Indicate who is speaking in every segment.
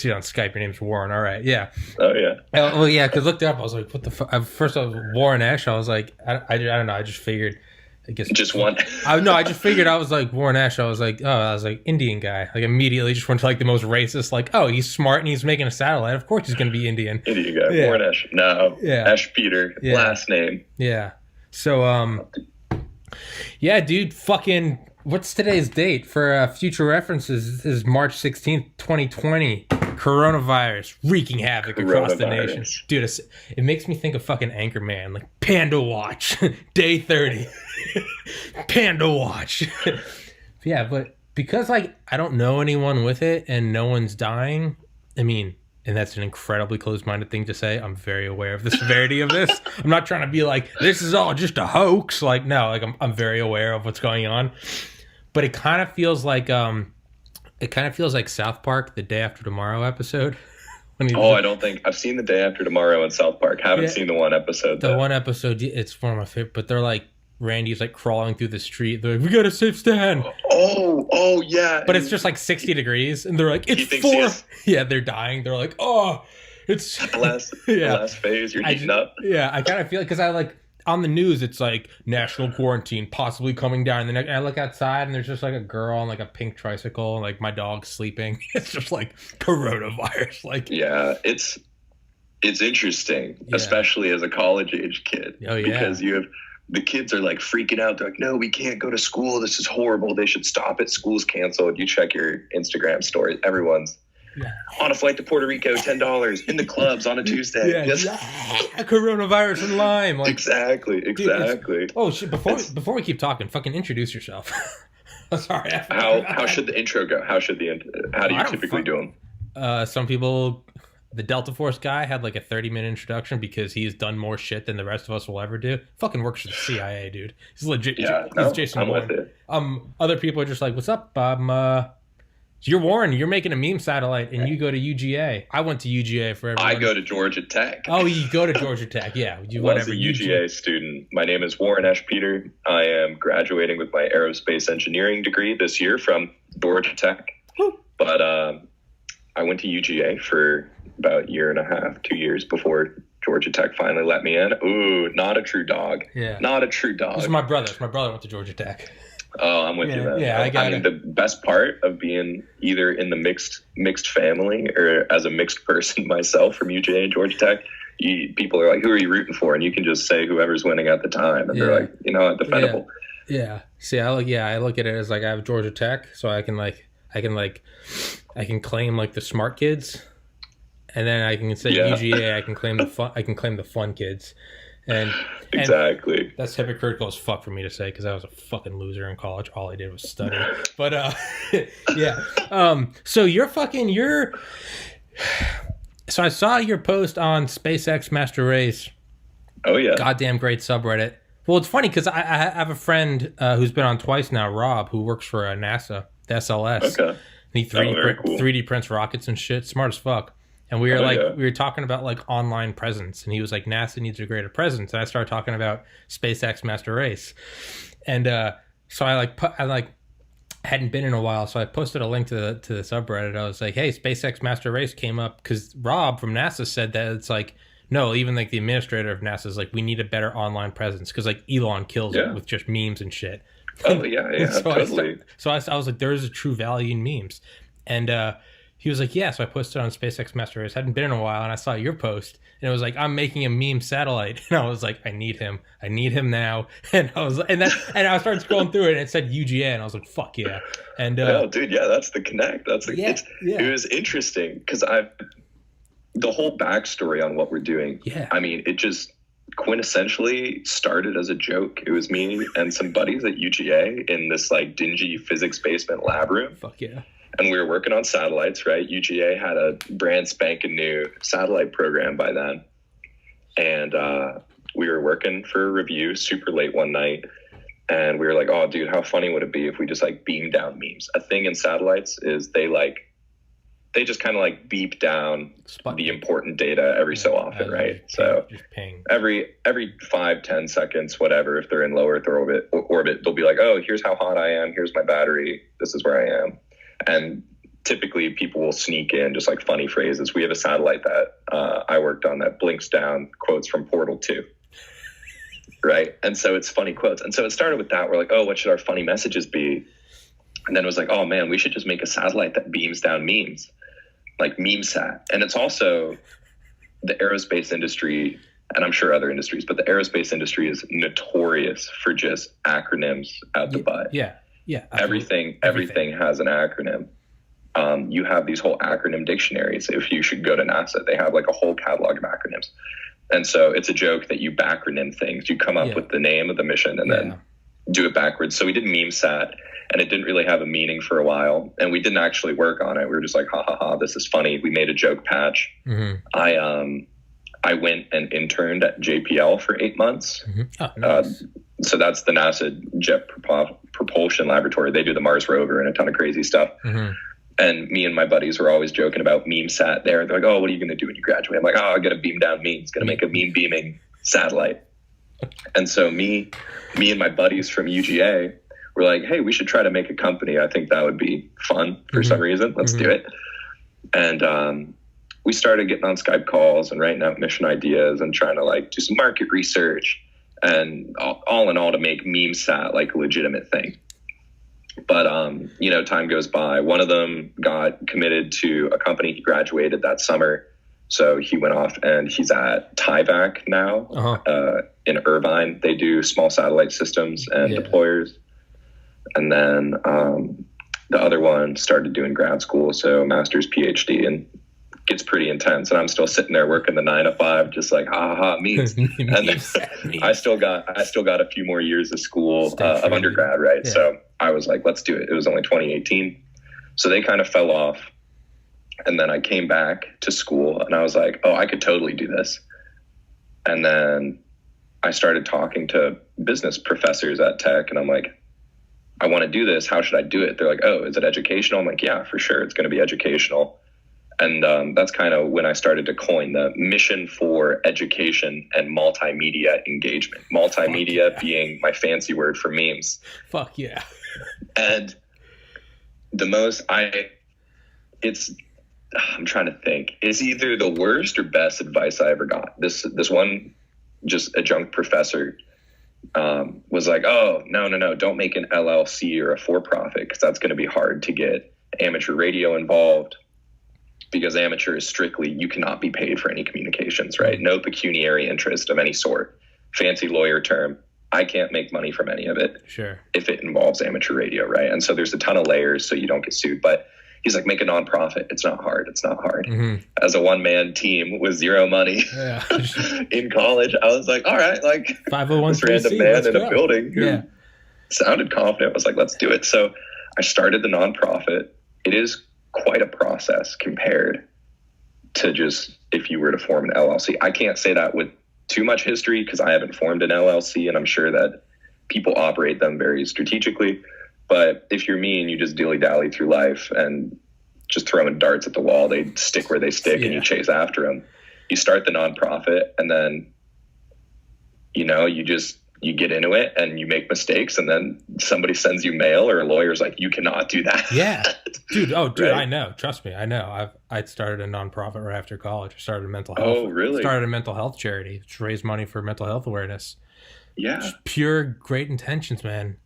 Speaker 1: see it on Skype. Your name's Warren. All right. Yeah.
Speaker 2: Oh, yeah.
Speaker 1: Well, yeah, because looked it up. I was like, what the fuck? First, I was Warren Ash. I was like, I don't know. I just figured. I guess
Speaker 2: just one.
Speaker 1: I just figured I was like Warren Ash. I was like Indian guy. Like immediately just went to like the most racist. Like, oh, he's smart and he's making a satellite. Of course he's gonna be Indian.
Speaker 2: Indian guy.
Speaker 1: Yeah.
Speaker 2: Warren Ash. No.
Speaker 1: Yeah.
Speaker 2: Ash Peter.
Speaker 1: Yeah.
Speaker 2: Last name.
Speaker 1: Yeah. So yeah, dude. Fucking. What's today's date for future references? This is March 16th, 2020. Coronavirus wreaking havoc across the nation. Dude, it makes me think of fucking Anchorman. Like, Panda Watch. Day 30. Panda Watch. Yeah, but because, like, I don't know anyone with it and no one's dying, I mean, and that's an incredibly closed-minded thing to say. I'm very aware of the severity of this. I'm not trying to be like, this is all just a hoax. Like, no, like, I'm very aware of what's going on. But it kind of feels like South Park, the Day After Tomorrow episode.
Speaker 2: I don't think I've seen the Day After Tomorrow in South Park. Haven't seen the one episode.
Speaker 1: The one episode, it's one of my favorite. But they're like, Randy's like crawling through the street. They're like, we got a safe stand.
Speaker 2: Oh yeah.
Speaker 1: But it's just like 60 degrees, and they're like, it's 4. Yeah, they're dying. They're like, oh, it's
Speaker 2: the last phase. You're heating up.
Speaker 1: Yeah, I kind of feel it because I like. On the news, it's like national quarantine possibly coming down. And I look outside and there's just like a girl on like a pink tricycle, and like my dog's sleeping. It's just like coronavirus. Like,
Speaker 2: yeah, it's interesting, especially as a college age kid.
Speaker 1: Oh, yeah.
Speaker 2: Because the kids are like freaking out. They're like, no, we can't go to school. This is horrible. They should stop it. School's canceled. You check your Instagram stories. Everyone's on a flight to Puerto Rico, $10 in the clubs on a Tuesday.
Speaker 1: Coronavirus and Lyme. Like,
Speaker 2: exactly.
Speaker 1: Dude, oh shit! Before we keep talking, fucking introduce yourself. I'm sorry.
Speaker 2: How should the intro go? How do you typically do them?
Speaker 1: Some people, the Delta Force guy had like a 30-minute introduction because he's done more shit than the rest of us will ever do. Fucking works for the CIA, dude. He's legit.
Speaker 2: Yeah,
Speaker 1: he's Jason Bourne.
Speaker 2: With it.
Speaker 1: Other people are just like, "What's up? You're Warren. You're making a meme satellite, and you go to UGA. I went to UGA for everyone.
Speaker 2: I go to Georgia Tech.
Speaker 1: Oh, you go to Georgia Tech. Yeah.
Speaker 2: I was a UGA student. My name is Warren Ash Peter. I am graduating with my aerospace engineering degree this year from Georgia Tech.
Speaker 1: Woo.
Speaker 2: But I went to UGA for about a year and a half, 2 years before Georgia Tech finally let me in. Ooh, not a true dog.
Speaker 1: Yeah.
Speaker 2: Not a true dog.
Speaker 1: This is my brother. My brother went to Georgia Tech.
Speaker 2: Oh, I'm with you, man.
Speaker 1: Yeah,
Speaker 2: I mean, the best part of being either in the mixed family or as a mixed person myself from UGA and Georgia Tech, people are like, who are you rooting for? And you can just say whoever's winning at the time. And they're like, you know what, defendable.
Speaker 1: Yeah. See, I look at it as like I have Georgia Tech, so I can claim like the smart kids, and then I can say UGA, I can claim the fun kids. And
Speaker 2: exactly.
Speaker 1: That's hypocritical as fuck for me to say because I was a fucking loser in college. All I did was study. But yeah. So I saw your post on SpaceX Master Race.
Speaker 2: Oh yeah.
Speaker 1: Goddamn great subreddit. Well, it's funny because I have a friend who's been on twice now, Rob, who works for NASA, the SLS.
Speaker 2: Okay.
Speaker 1: And he 3D prints rockets and shit. Smart as fuck. And we were we were talking about like online presence, and he was like, NASA needs a greater presence. And I started talking about SpaceX Master Race, and so I hadn't been in a while, so I posted a link to the subreddit. I was like, hey, SpaceX Master Race came up because Rob from NASA said that it's like, no, even like the administrator of NASA is like, we need a better online presence because like Elon kills it with just memes and shit.
Speaker 2: Oh yeah,
Speaker 1: so
Speaker 2: totally.
Speaker 1: I was like, there is a true value in memes, and he was like, yeah. So I posted on SpaceX Master Race. Hadn't been in a while, and I saw your post, and it was like, I'm making a meme satellite, and I was like, I need him now, and I started scrolling through it, and it said UGA, and I was like, fuck yeah, and
Speaker 2: oh, dude, yeah, that's the connect. It was interesting because the whole backstory on what we're doing.
Speaker 1: Yeah,
Speaker 2: I mean, it just quintessentially started as a joke. It was me and some buddies at UGA in this like dingy physics basement lab room.
Speaker 1: Fuck yeah.
Speaker 2: And we were working on satellites, right? UGA had a brand spanking new satellite program by then. And we were working for a review super late one night. And we were like, oh, dude, how funny would it be if we just like beam down memes? A thing in satellites is they just kind of like beep down the important data every so often, right? So every 5-10 seconds, whatever, if they're in low Earth orbit, they'll be like, oh, here's how hot I am. Here's my battery. This is where I am. And typically people will sneak in just like funny phrases. We have a satellite that I worked on that blinks down quotes from Portal 2. Right. And so it's funny quotes. And so it started with that. We're like, oh, what should our funny messages be? And then it was like, oh man, we should just make a satellite that beams down memes, like MemeSat. And it's also the aerospace industry, and I'm sure other industries, but the aerospace industry is notorious for just acronyms out the butt.
Speaker 1: Yeah.
Speaker 2: Everything has an acronym. You have these whole acronym dictionaries. If you should go to NASA, they have like a whole catalog of acronyms. And so it's a joke that you backronym things. You come up with the name of the mission and then do it backwards. So we did MemeSat, and it didn't really have a meaning for a while. And we didn't actually work on it. We were just like, ha, ha, ha, this is funny. We made a joke patch. Mm-hmm. I went and interned at JPL for 8 months. Mm-hmm. Oh, nice. So that's the NASA Jet Propulsion Laboratory. They do the Mars rover and a ton of crazy stuff. Mm-hmm. And me and my buddies were always joking about MemeSat there. They're like, oh, what are you going to do when you graduate? I'm like, oh, I'm going to beam down memes. Going to make a meme beaming satellite. And so me and my buddies from UGA were like, hey, we should try to make a company. I think that would be fun for some reason. Let's do it. And we started getting on Skype calls and writing out mission ideas and trying to like do some market research and all in all to make MemeSat like a legitimate thing. But, time goes by. One of them got committed to a company. He graduated that summer. So he went off and he's at TIVAC now in Irvine. They do small satellite systems and deployers. And then the other one started doing grad school. So master's, PhD, and gets pretty intense. And I'm still sitting there working the 9 to 5, just like, ha ha ha, memes. And I still got a few more years of school, of undergrad. Right. Yeah. So I was like, let's do it. It was only 2018. So they kind of fell off. And then I came back to school and I was like, oh, I could totally do this. And then I started talking to business professors at Tech and I'm like, I want to do this. How should I do it? They're like, oh, is it educational? I'm like, yeah, for sure. It's going to be educational. And that's kind of when I started to coin the mission for education and multimedia engagement. Multimedia being my fancy word for memes.
Speaker 1: Fuck yeah.
Speaker 2: And I'm trying to think. It's either the worst or best advice I ever got. This one, just adjunct professor, was like, oh, no, don't make an LLC or a for-profit because that's going to be hard to get amateur radio involved. Because amateur is strictly, you cannot be paid for any communications, right? No pecuniary interest of any sort. Fancy lawyer term. I can't make money from any of it. Sure. If it involves amateur radio, right? And so there's a ton of layers so you don't get sued. But he's like, make a nonprofit. It's not hard. Mm-hmm. As a one-man team with zero money in college, I was like, all right, like 501 this random man in a building who sounded confident. I was like, let's do it. So I started the nonprofit. It is quite a process compared to just if you were to form an LLC. I can't say that with too much history because I haven't formed an LLC and I'm sure that people operate them very strategically. But if you're me and you just dilly-dally through life and just throwing darts at the wall, they stick where they stick and you chase after them. You start the nonprofit and then, you get into it and you make mistakes and then somebody sends you mail or a lawyer's like, you cannot do that.
Speaker 1: Yeah. Dude. Right? I know. Trust me. I know. I started a nonprofit right after college. I started a mental health.
Speaker 2: Oh, really?
Speaker 1: Started a mental health charity to raise money for mental health awareness.
Speaker 2: Yeah.
Speaker 1: Just pure great intentions, man.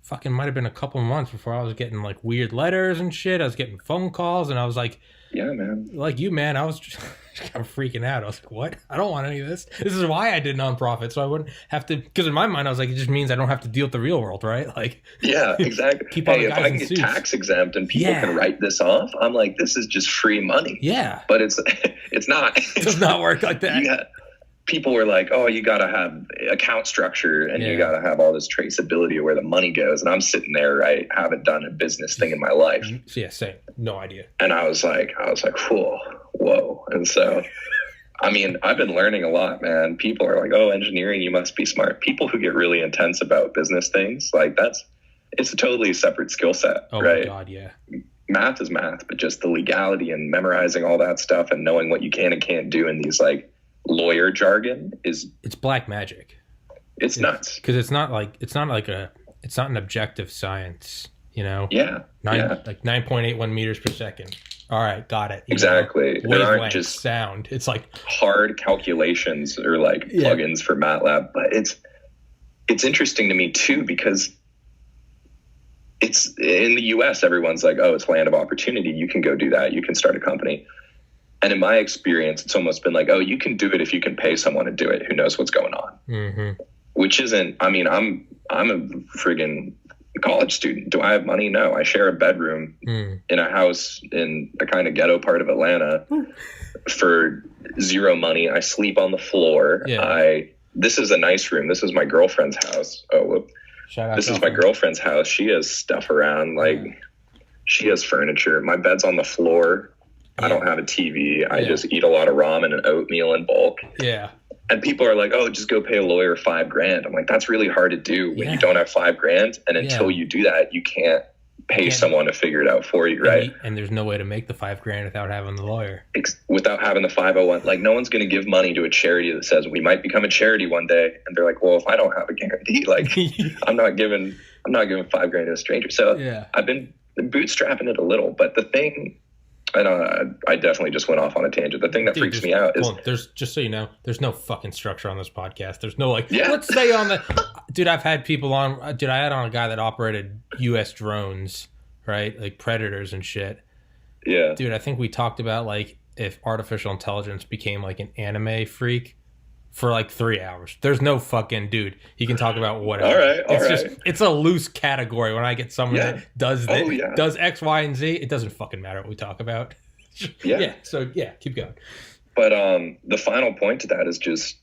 Speaker 1: Fucking might have been a couple months before I was getting like weird letters and shit. I was getting phone calls and I was like,
Speaker 2: yeah, man.
Speaker 1: Like you, man, I was just kind of freaking out. I was like, what? I don't want any of this. This is why I did nonprofit. So I wouldn't have to, because in my mind, I was like, it just means I don't have to deal with the real world, right? Like,
Speaker 2: yeah, exactly.
Speaker 1: Keep all the guys
Speaker 2: if I can get tax exempt and people can write this off, I'm like, this is just free money.
Speaker 1: Yeah.
Speaker 2: But it's not.
Speaker 1: It does not work like that.
Speaker 2: Yeah. People were like, oh, you got to have account structure and you got to have all this traceability of where the money goes. And I'm sitting there, right? Haven't done a business thing in my life.
Speaker 1: Yeah, same. No idea.
Speaker 2: And I was like, whoa. And so, I mean, I've been learning a lot, man. People are like, oh, engineering, you must be smart. People who get really intense about business things, like it's a totally separate skill set, right?
Speaker 1: Oh my God, yeah.
Speaker 2: Math is math, but just the legality and memorizing all that stuff and knowing what you can and can't do in these like lawyer jargon
Speaker 1: it's black magic.
Speaker 2: It's nuts
Speaker 1: because it's not an objective science. you know?
Speaker 2: Yeah.
Speaker 1: Like 9.81 meters per second. All right, got it.
Speaker 2: Exactly. There aren't
Speaker 1: Wavelength,
Speaker 2: just
Speaker 1: sound. It's like
Speaker 2: hard calculations or like plugins for MATLAB, but it's interesting to me too, because it's in the US, everyone's like, oh, it's land of opportunity. You can go do that. You can start a company. And in my experience, it's almost been like, oh, you can do it if you can pay someone to do it who knows what's going on.
Speaker 1: Mm-hmm.
Speaker 2: Which isn't, I mean, I'm a friggin' college student. Do I have money? No. I share a bedroom in a house in a kind of ghetto part of Atlanta for zero money. I sleep on the floor.
Speaker 1: Yeah.
Speaker 2: This is a nice room. This is my girlfriend's house. Oh, whoop. This is my girlfriend's house. She has stuff around. Like, she has furniture. My bed's on the floor. I don't have a TV. I just eat a lot of ramen and oatmeal in bulk.
Speaker 1: Yeah.
Speaker 2: And people are like, oh, just go pay a lawyer $5,000. I'm like, that's really hard to do when you don't have $5,000. And until you do that, you can't pay someone to figure it out for you, right?
Speaker 1: And there's no way to make the $5,000 without having the lawyer.
Speaker 2: Without having the 501. Like, no one's going to give money to a charity that says we might become a charity one day. And they're like, well, if I don't have a guarantee, like, I'm not giving $5,000 to a stranger. So I've been bootstrapping it a little. But the thing, I definitely just went off on a tangent. The thing that freaks me out is...
Speaker 1: there's, just so you know, there's no fucking structure on this podcast. There's no, like, let's say on the... Dude, I've had people on... Dude, I had on a guy that operated U.S. drones, right? Like, Predators and shit.
Speaker 2: Yeah.
Speaker 1: Dude, I think we talked about, like, if artificial intelligence became, like, an anime freak for, like, 3 hours. There's no fucking... Dude, he can talk about whatever.
Speaker 2: All right.
Speaker 1: It's a loose category. When I get someone that does does X, Y, and Z, it doesn't fucking matter what we talk about. So keep going.
Speaker 2: But the final point to that is just,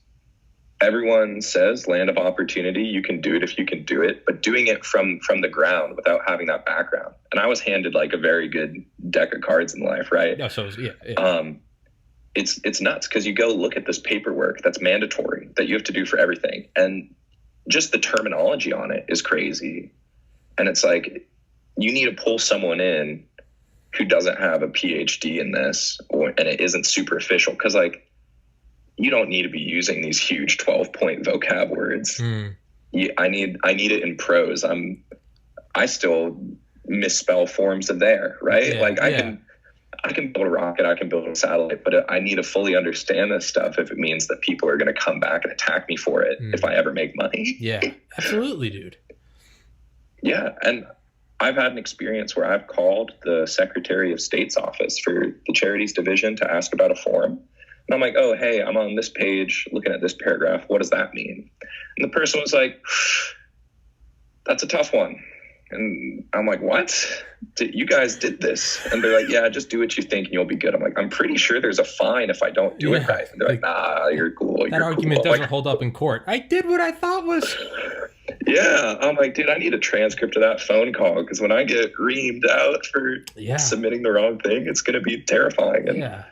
Speaker 2: everyone says land of opportunity, you can do it if you can do it, but doing it from the ground without having that background. And I was handed like a very good deck of cards in life, right?
Speaker 1: No, so
Speaker 2: it's nuts, because you go look at this paperwork that's mandatory that you have to do for everything, and just the terminology on it is crazy. And it's like, you need to pull someone in who doesn't have a PhD in this, and it isn't super official, because like, you don't need to be using these huge 12-point vocab words. I need it in prose. I still misspell forms of there, right? I can build a rocket, I can build a satellite, but I need to fully understand this stuff if it means that people are going to come back and attack me for it if I ever make money.
Speaker 1: Yeah, absolutely, dude.
Speaker 2: Yeah, and I've had an experience where I've called the Secretary of State's office for the Charities Division to ask about a form. And I'm like, oh, hey, I'm on this page looking at this paragraph. What does that mean? And the person was like, that's a tough one. And I'm like, what? You guys did this? And they're like, yeah, just do what you think and you'll be good. I'm like, I'm pretty sure there's a fine if I don't do it right. And they're like, nah, you're cool.
Speaker 1: That argument doesn't hold up in court. I did what I thought was...
Speaker 2: Yeah, I'm like, dude, I need a transcript of that phone call, because when I get reamed out for submitting the wrong thing, it's going to be terrifying. And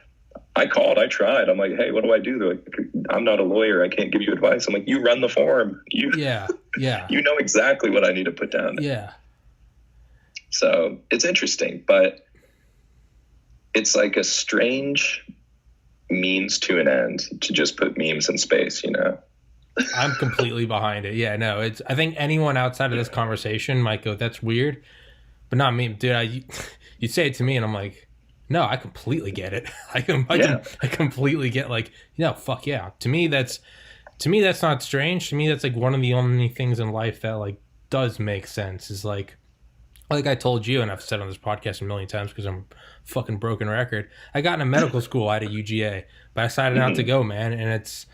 Speaker 2: I called, I tried. I'm like, hey, what do I do? They're like, I'm not a lawyer. I can't give you advice. I'm like, you run the form. You know exactly what I need to put down.
Speaker 1: Yeah.
Speaker 2: So it's interesting, but it's like a strange means to an end to just put memes in space, you know?
Speaker 1: I'm completely behind it. Yeah, no, I think anyone outside of this conversation might go, that's weird, but not me. Dude, you say it to me and I'm like, no, I completely get it. I completely get, like, fuck yeah. To me, that's not strange. To me, that's like one of the only things in life that like does make sense, is like I told you, and I've said on this podcast a million times because I'm a fucking broken record. I got into medical school out of UGA, but I decided not to go, man. And it's,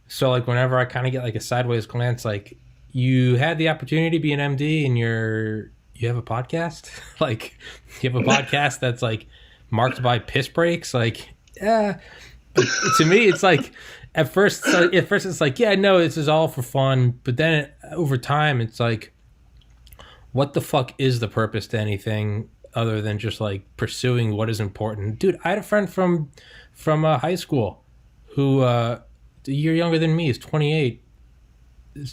Speaker 1: so like whenever I kind of get like a sideways glance, like, you had the opportunity to be an MD and you have a podcast? Like, you have a podcast that's like marked by piss breaks? Like, to me, it's like, at first it's like, yeah, no, this is all for fun. But then over time, it's like, what the fuck is the purpose to anything other than just like pursuing what is important? Dude, I had a friend from high school who, a year younger than me, is 28.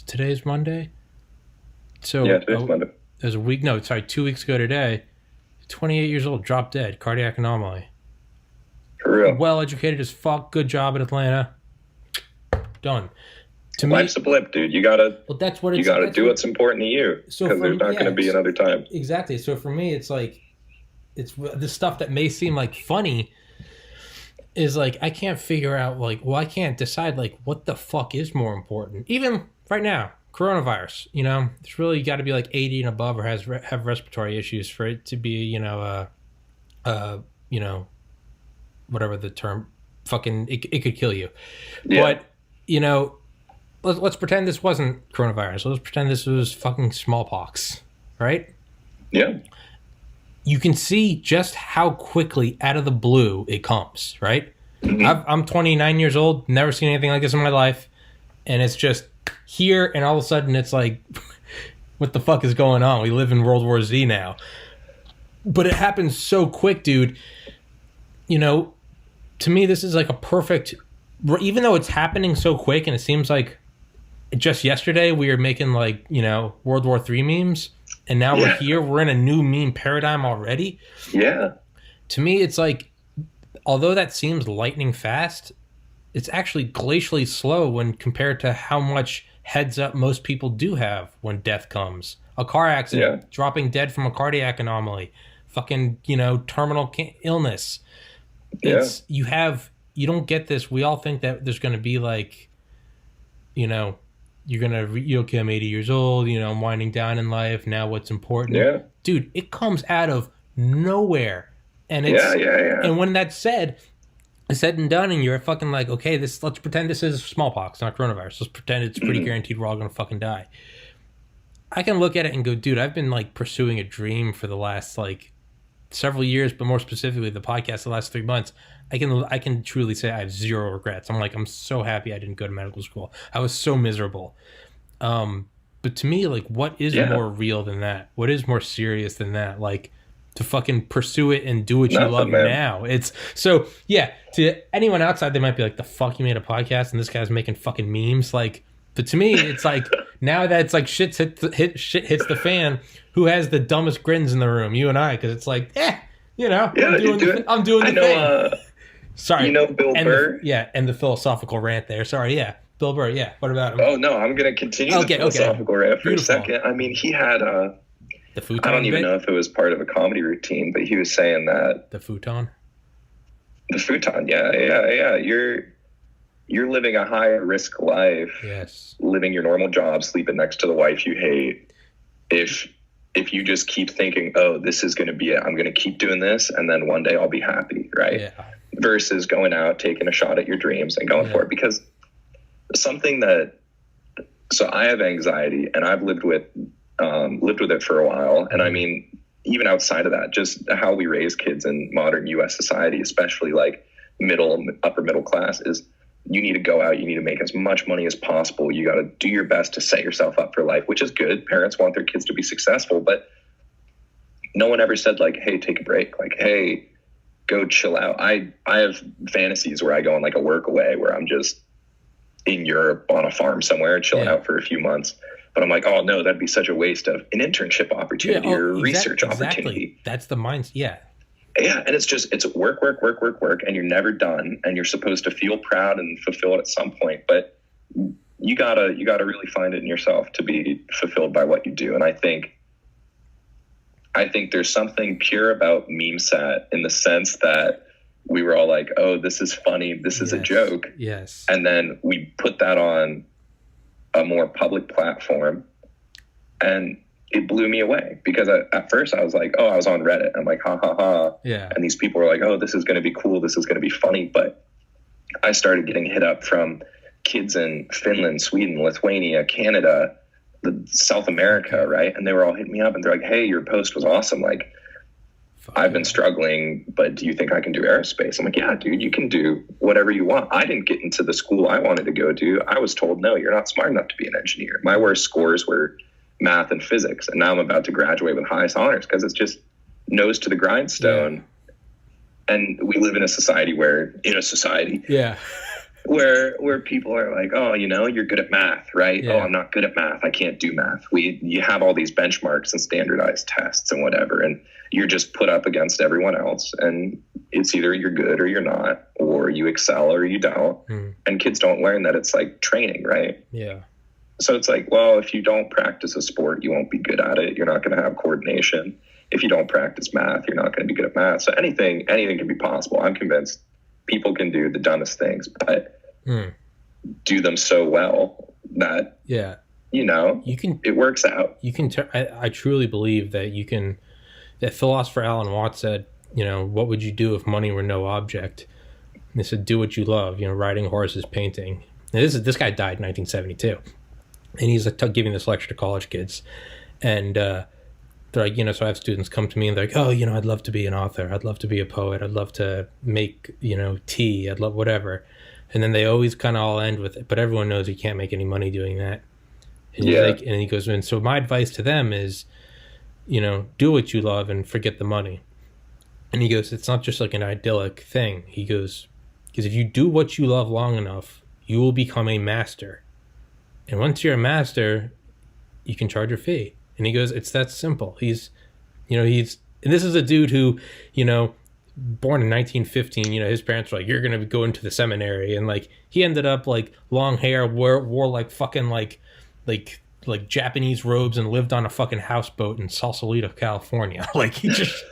Speaker 1: Today's Monday? So
Speaker 2: yeah, today's Monday.
Speaker 1: There's 2 weeks ago today. 28 years old, dropped dead, cardiac anomaly. For real. Well educated as fuck, good job in Atlanta. Done. to me,
Speaker 2: life's a blip, dude. You gotta
Speaker 1: that's what it's,
Speaker 2: you gotta do what's important to you,
Speaker 1: so
Speaker 2: because there's not going to be another time.
Speaker 1: Exactly. So for me, it's like, it's the stuff that may seem like funny is like, I can't figure out, like, well, I can't decide, like, what the fuck is more important. Even right now, coronavirus, you know, it's really got to be like 80 and above or have respiratory issues for it to be, you know, whatever the term, fucking, it could kill you. Yeah. But, you know, let's pretend this wasn't coronavirus. Let's pretend this was fucking smallpox, right?
Speaker 2: Yeah.
Speaker 1: You can see just how quickly out of the blue it comes, right? Mm-hmm. I'm 29 years old, never seen anything like this in my life, and it's just here, and all of a sudden it's like, what the fuck is going on? We live in World War Z now. But it happens so quick, dude. You know, to me, this is like a perfect, even though it's happening so quick, and it seems like just yesterday we were making, like, you know, World War III memes, and now we're here. We're in a new meme paradigm already.
Speaker 2: Yeah.
Speaker 1: To me, it's like, although that seems lightning fast, it's actually glacially slow when compared to how much heads up most people do have when death comes. A car accident, dropping dead from a cardiac anomaly, fucking, you know, terminal illness. It's, you don't get this. We all think that there's going to be like, you know, okay, I'm 80 years old, you know, I'm winding down in life. Now what's important?
Speaker 2: Yeah.
Speaker 1: Dude, it comes out of nowhere. And it's, and when that's said and done, and you're fucking like, okay, let's pretend this is smallpox, not coronavirus. Let's pretend it's pretty guaranteed we're all going to fucking die. I can look at it and go, dude, I've been like pursuing a dream for the last like several years, but more specifically the podcast the last 3 months. I can truly say I have zero regrets. I'm so happy I didn't go to medical school. I was so miserable. But to me, like, what is more real than that? What is more serious than that? Like, to fucking pursue it and do what you love now. It's so, to anyone outside, they might be like, the fuck, you made a podcast and this guy's making fucking memes. Like, but to me, it's like, now that it's like shit hits the fan, who has the dumbest grins in the room? You and I, because it's like, you know, I'm doing the thing. Sorry.
Speaker 2: You know Bill Burr?
Speaker 1: And the philosophical rant there. Sorry, Bill Burr, what about him?
Speaker 2: Oh, no, I'm going to continue the philosophical rant for a second. I mean, he had
Speaker 1: the futon
Speaker 2: I don't even know if it was part of a comedy routine, but he was saying that...
Speaker 1: The futon?
Speaker 2: The futon, yeah. You're living a high-risk life.
Speaker 1: Yes.
Speaker 2: Living your normal job, sleeping next to the wife you hate. If you just keep thinking, oh, this is going to be it, I'm going to keep doing this, and then one day I'll be happy, right? Yeah. Versus going out, taking a shot at your dreams and going for it. Because something that... So I have anxiety, and I've lived with it for a while. And I mean, even outside of that, just how we raise kids in modern U.S. society, especially like upper middle class, is you need to go out, you need to make as much money as possible. You got to do your best to set yourself up for life, which is good. Parents want their kids to be successful, but no one ever said like, hey, take a break. Like, hey, go chill out. I have fantasies where I go on like a work away where I'm just in Europe on a farm somewhere, chilling out for a few months. But I'm like, oh no, that'd be such a waste of an internship opportunity or a research opportunity.
Speaker 1: That's the mindset. Yeah.
Speaker 2: Yeah. And it's work. And you're never done. And you're supposed to feel proud and fulfilled at some point. But you gotta really find it in yourself to be fulfilled by what you do. And I think there's something pure about meme set in the sense that we were all like, oh, this is funny. This is a joke.
Speaker 1: Yes.
Speaker 2: And then we put that on a more public platform, and it blew me away because at first I was like, oh, I was on Reddit. I'm like, ha ha ha.
Speaker 1: Yeah.
Speaker 2: And these people were like, oh, this is going to be cool. This is going to be funny. But I started getting hit up from kids in Finland, Sweden, Lithuania, Canada, South America. Right. And they were all hitting me up and they're like, hey, your post was awesome. Like, I've been struggling, but do you think I can do aerospace? I'm like, yeah, dude, you can do whatever you want. I didn't get into the school I wanted to go to. I was told, no, you're not smart enough to be an engineer. My worst scores were math and physics. And now I'm about to graduate with highest honors because it's just nose to the grindstone. Yeah. And we live in a society. where people are like, oh, you're good at math, right?
Speaker 1: Yeah.
Speaker 2: Oh, I'm not good at math. I can't do math. You have all these benchmarks and standardized tests and whatever, and you're just put up against everyone else, and it's either you're good or you're not, or you excel or you don't. And kids don't learn that it's like training, right?
Speaker 1: Yeah.
Speaker 2: So it's like, well, if you don't practice a sport, you won't be good at it. You're not going to have coordination. If you don't practice math, you're not going to be good at math. So anything can be possible. I'm convinced people can do the dumbest things, but do them so well that
Speaker 1: you can.
Speaker 2: It works out.
Speaker 1: You can. I truly believe that you can. That philosopher Alan Watts said, what would you do if money were no object? And he said, do what you love. Riding horses, painting. And this guy died in 1972, and he's giving this lecture to college kids, and they're like, so I have students come to me and they're like, oh, I'd love to be an author. I'd love to be a poet. I'd love to make, tea. I'd love whatever. And then they always kind of all end with it, but everyone knows you can't make any money doing that. And and he goes, and so my advice to them is, do what you love and forget the money. And he goes, it's not just like an idyllic thing. He goes, because if you do what you love long enough, you will become a master. And once you're a master, you can charge a fee. And he goes, it's that simple. And this is a dude who, born in 1915, his parents were like, you're going to go into the seminary. And like, he ended up like long hair, wore like fucking like Japanese robes and lived on a fucking houseboat in Sausalito, California. Like he just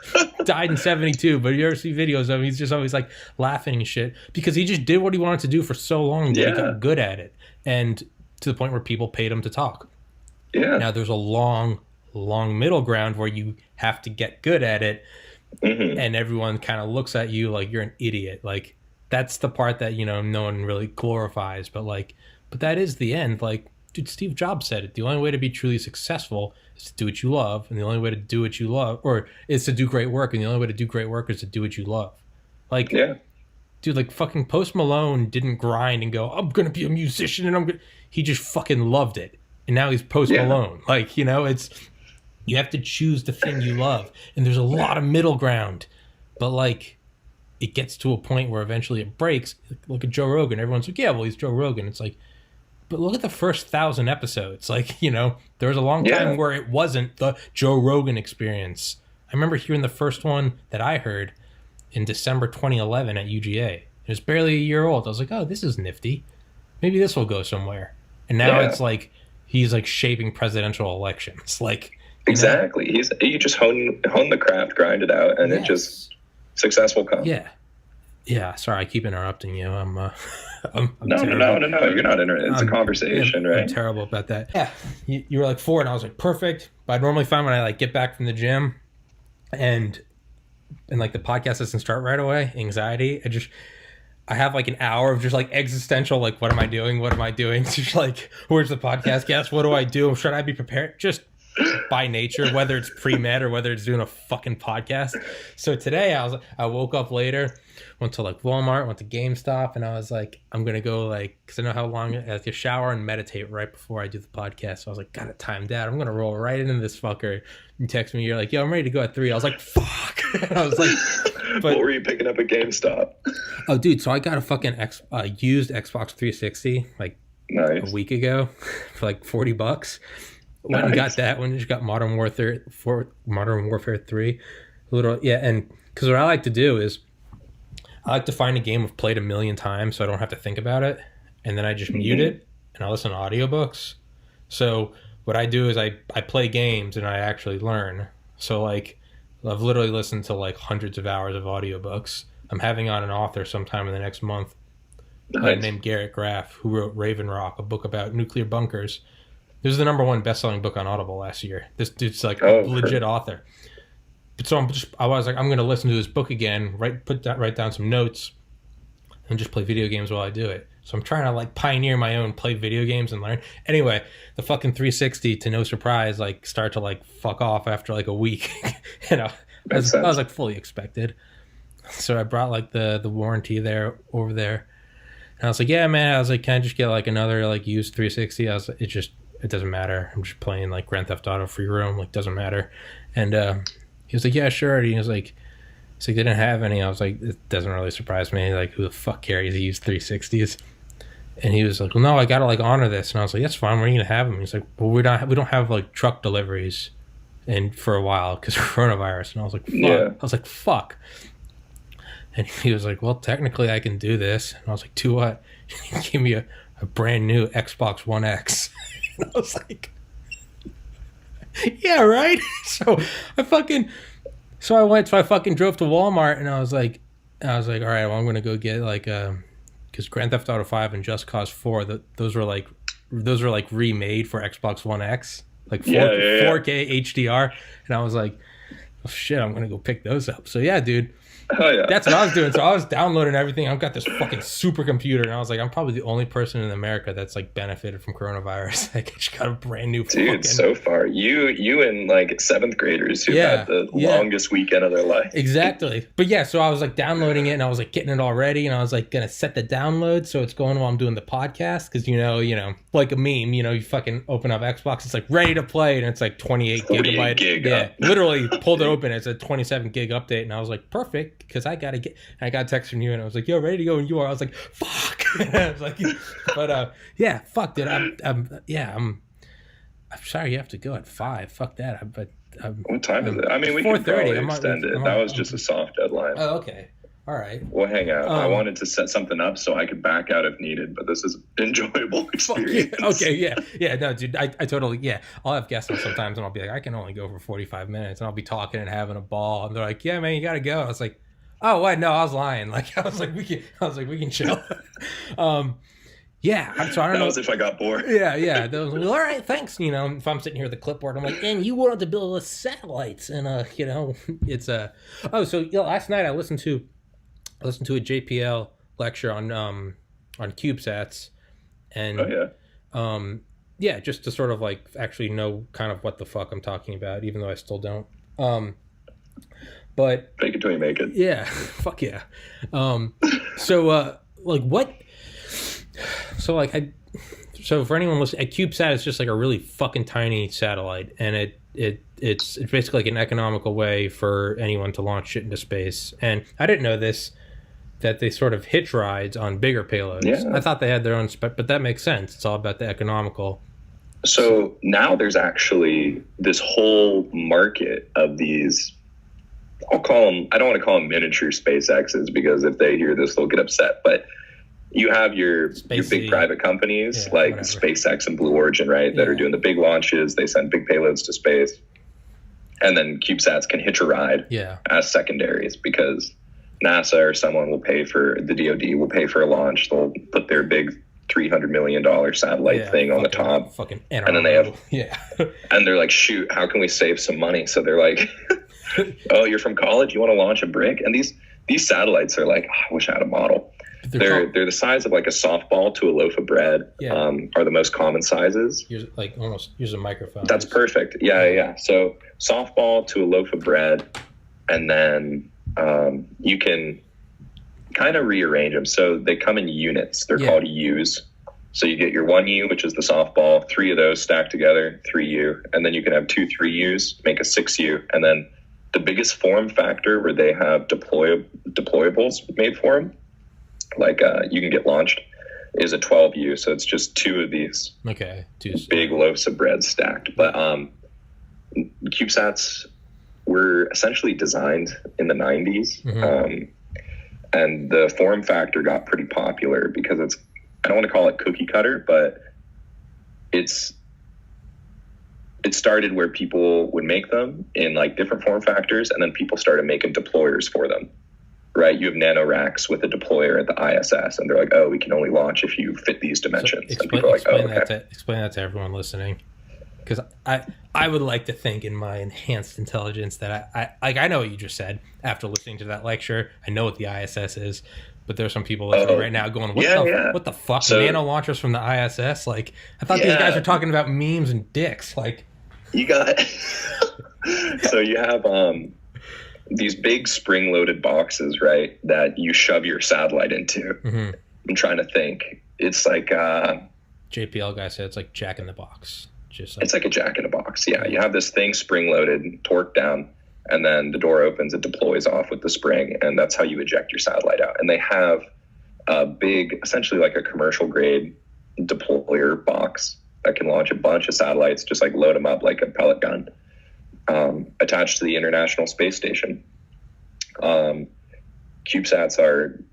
Speaker 1: died in 72, but you ever see videos of him, he's just always like laughing and shit because he just did what he wanted to do for so long that he got good at it. And to the point where people paid him to talk.
Speaker 2: Yeah.
Speaker 1: Now there's a long middle ground where you have to get good at it. And everyone kind of looks at you like you're an idiot. Like that's the part that, no one really glorifies, but that is the end. Like, dude, Steve Jobs said it. The only way to be truly successful is to do what you love. And the only way to do what you love, or is to do great work. And the only way to do great work is to do what you love. Like, dude, like fucking Post Malone didn't grind and go, I'm going to be a musician and he just fucking loved it. And now he's Post Malone. Like, it's, you have to choose the thing you love. And there's a lot of middle ground, but like it gets to a point where eventually it breaks. Look at Joe Rogan. Everyone's like, yeah, well, he's Joe Rogan. It's like, but look at the first 1,000 episodes. Like, there was a long time where it wasn't the Joe Rogan experience. I remember hearing the first one that I heard in December 2011 at UGA. It was barely a year old. I was like, oh, this is nifty. Maybe this will go somewhere. And now it's like he's like shaping presidential elections. Like
Speaker 2: exactly. You just hone the craft, grind it out, and it just successful comes.
Speaker 1: Yeah. Sorry, I keep interrupting you. I'm
Speaker 2: no. You're not interrupting. It's a conversation, right?
Speaker 1: I'm terrible about that. Yeah, you were like 4, and I was like, perfect. But I normally find when I like get back from the gym, and like the podcast doesn't start right away, anxiety. I have like an hour of just like existential, like, what am I doing? What am I doing? Just like, where's the podcast guest? What do I do? Should I be prepared? Just by nature, whether it's pre-med or whether it's doing a fucking podcast. So today I woke up later, went to like Walmart, went to GameStop, and I was like, I'm going to go like, because I know how long I have to shower and meditate right before I do the podcast. So I was like, got it timed out. I'm going to roll right into this fucker. You text me, you're like, yo, I'm ready to go at 3. I was like, fuck. And I was like,
Speaker 2: what were you picking up at GameStop?
Speaker 1: Oh, dude, so I got a fucking used Xbox 360 like a week ago for like $40. Went and got that one. Just got Modern Warfare 3. And because what I like to do is I like to find a game I've played a million times so I don't have to think about it, and then I just mute it and I listen to audiobooks. So what I do is I play games and I actually learn. So like I've literally listened to like hundreds of hours of audiobooks. I'm having on an author sometime in the next month named Garrett Graff, who wrote Raven Rock, a book about nuclear bunkers. This was the #1 best-selling book on Audible last year. This dude's like a legit author. But so I was like, I'm going to listen to this book again, write down some notes, and just play video games while I do it. So I'm trying to like pioneer my own, play video games and learn. Anyway, the fucking 360, to no surprise, like start to like fuck off after like a week. I was like fully expected. So I brought like the warranty over there. And I was like, yeah, man. I was like, can I just get like another like used 360? I was like, it doesn't matter. I'm just playing like Grand Theft Auto Free Roam. Like, doesn't matter. And he was like, yeah, sure. And he was like, they didn't have any. I was like, it doesn't really surprise me. Like, who the fuck carries used 360s? And he was like, well, no, I gotta like honor this. And I was like, that's fine. Where are you gonna have them? He's like, well, we don't have like truck deliveries, and for a while because of coronavirus. And I was like, fuck.
Speaker 2: Yeah.
Speaker 1: I was like, fuck. And he was like, well, technically I can do this. And I was like, to what? He gave me a brand new Xbox One X. And I was like, yeah, right. So I fucking drove to Walmart, and I was like, all right, well, I'm gonna go get like because Grand Theft Auto 5 and Just Cause 4, those were like remade for Xbox One X, like 4K HDR, and I was like, oh shit, I'm gonna go pick those up. So yeah, dude.
Speaker 2: Oh yeah.
Speaker 1: That's what I was doing. So I was downloading everything. I've got this fucking supercomputer, and I was like, I'm probably the only person in America that's like benefited from coronavirus. Like, I just got a brand new
Speaker 2: dude. So far, you and like seventh graders who had the longest weekend of their life.
Speaker 1: Exactly. But yeah, so I was like downloading it, and I was like getting it all ready, and I was like gonna set the download so it's going while I'm doing the podcast, because you know, like a meme, you fucking open up Xbox, it's like ready to play, and it's like 28 gigabyte.
Speaker 2: Gig
Speaker 1: yeah, literally pulled it open. It's a 27 gig update, and I was like, perfect. Because I got a text from you, and I was like, yo, ready to go, and you are. I was like, fuck. I was like, but yeah, fuck, dude. I'm sorry you have to go at 5. Fuck that.
Speaker 2: What time is it? I mean, we can probably extend it. That was just a soft deadline.
Speaker 1: Oh, okay. All right.
Speaker 2: We'll hang out. I wanted to set something up so I could back out if needed, but this is an enjoyable experience.
Speaker 1: Yeah, okay, yeah. No, dude, I totally, yeah. I'll have guests on sometimes, and I'll be like, I can only go for 45 minutes, and I'll be talking and having a ball, and they're like, yeah, man, you gotta go. I was like, oh, what? No, I was lying. Like, I was like, we can chill. Yeah. So I don't know.
Speaker 2: That was if I got bored.
Speaker 1: Yeah. That was, well, all right, thanks. If I'm sitting here with the clipboard, I'm like, and you wanted to build us satellites, and it's oh, so last night I listened to a JPL lecture on CubeSats, and yeah, just to sort of like actually know kind of what the fuck I'm talking about, even though I still don't. But
Speaker 2: fake it till you make it.
Speaker 1: Yeah, fuck yeah. So like what? So like so for anyone listening, a CubeSat is just like a really fucking tiny satellite, and it's basically like an economical way for anyone to launch shit into space. And I didn't know this, that they sort of hitch rides on bigger payloads. Yeah. I thought they had their own spec, but that makes sense. It's all about the economical.
Speaker 2: So now there's actually this whole market of these, I'll call them, I don't want to call them miniature SpaceXs, because if they hear this, they'll get upset. But you have your big private companies like SpaceX and Blue Origin, right? That are doing the big launches. They send big payloads to space. And then CubeSats can hitch a ride as secondaries, because NASA or someone will pay for, the DoD will pay for a launch. They'll put their big $300 million satellite thing on the top. And then they have, and they're like, shoot, how can we save some money? So they're like, oh, you're from college? You want to launch a brick? And these satellites are like, oh, I wish I had a model. They're the size of like a softball to a loaf of bread. Are the most common sizes.
Speaker 1: Use a microphone.
Speaker 2: That's perfect. Yeah. So softball to a loaf of bread, and then you can kind of rearrange them. So they come in units. They're called U's. So you get your 1U, which is the softball, 3 of those stacked together, 3U, and then you can have 2 3U's, make a 6U, and then the biggest form factor where they have deployables made for them, like you can get launched, is a 12U. So it's just 2 of these big loaves of bread stacked. But CubeSats were essentially designed in the 90s. And the form factor got pretty popular because it's, I don't want to call it cookie cutter, but it started where people would make them in like different form factors, and then people started making deployers for them, right? You have nano racks with a deployer at the ISS, and they're like, oh, we can only launch if you fit these dimensions.
Speaker 1: So explain that to everyone listening. Because I would like to think in my enhanced intelligence that I know what you just said after listening to that lecture. I know what the ISS is, but there's some people listening right now going, what the fuck? So, nano launchers from the ISS? Like, I thought these guys were talking about memes and dicks. Like,
Speaker 2: you got so you have these big spring-loaded boxes, right, that you shove your satellite into. I'm trying to think. It's like
Speaker 1: JPL guy said it's like Jack in the Box.
Speaker 2: It's like a jack in a box. Yeah, you have this thing spring-loaded, torqued down, and then the door opens, it deploys off with the spring, and that's how you eject your satellite out. And they have a big, essentially like a commercial grade deployer box that can launch a bunch of satellites, just like load them up like a pellet gun, attached to the International Space Station. CubeSats are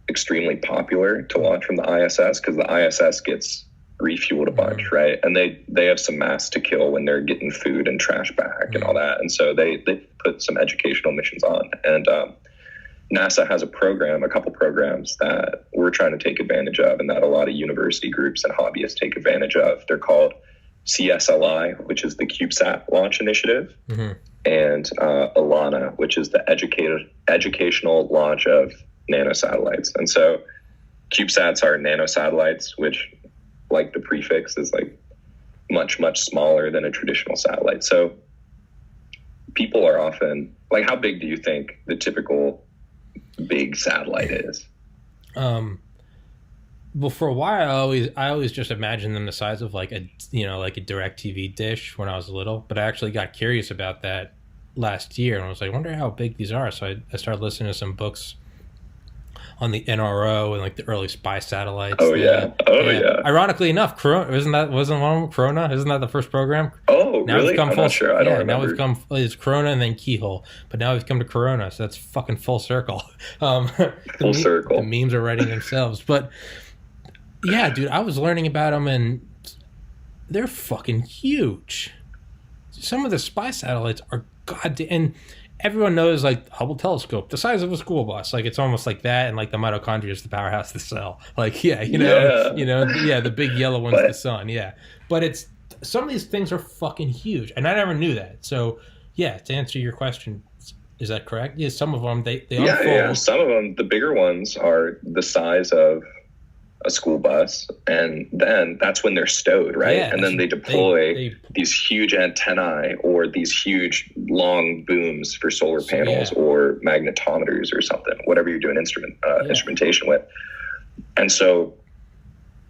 Speaker 2: extremely popular to launch from the ISS because the ISS gets refueled a bunch, right? And they have some mass to kill when they're getting food and trash back and all that. And so they put some educational missions on. And NASA has a couple programs that we're trying to take advantage of, and that a lot of university groups and hobbyists take advantage of. They're called CSLI, which is the CubeSat Launch Initiative, and Alana, which is the educational launch of nanosatellites. And so CubeSats are nanosatellites, which, like the prefix, is like much, much smaller than a traditional satellite. So people are often like, how big do you think the typical big satellite is?
Speaker 1: Well, for a while, I always just imagined them the size of like a DirecTV dish when I was little. But I actually got curious about that last year, and I was like, I wonder how big these are. So I started listening to some books on the NRO and like the early spy satellites.
Speaker 2: Oh yeah.
Speaker 1: Ironically enough, Corona wasn't one of them Corona? Isn't that the first program?
Speaker 2: Oh, now really? I'm not sure. I don't remember.
Speaker 1: Now we've come. It's Corona and then Keyhole, but now we've come to Corona, so that's fucking full circle.
Speaker 2: Full circle.
Speaker 1: The memes are writing themselves, but yeah, dude, I was learning about them and they're fucking huge. Some of the spy satellites are goddamn. And everyone knows like Hubble telescope, the size of a school bus. Like it's almost like that, and like the mitochondria is the powerhouse of the cell. Like the big yellow one's the sun. Yeah, but it's some of these things are fucking huge, and I never knew that. So yeah, to answer your question, is that correct? Yeah, some of them they unfold.
Speaker 2: Yeah. Some of them, the bigger ones, are the size of a school bus, and then that's when they're stowed, right?
Speaker 1: Yeah,
Speaker 2: and then they deploy these huge antennae or these huge long booms for solar panels or magnetometers or something, whatever you're doing instrumentation with. And so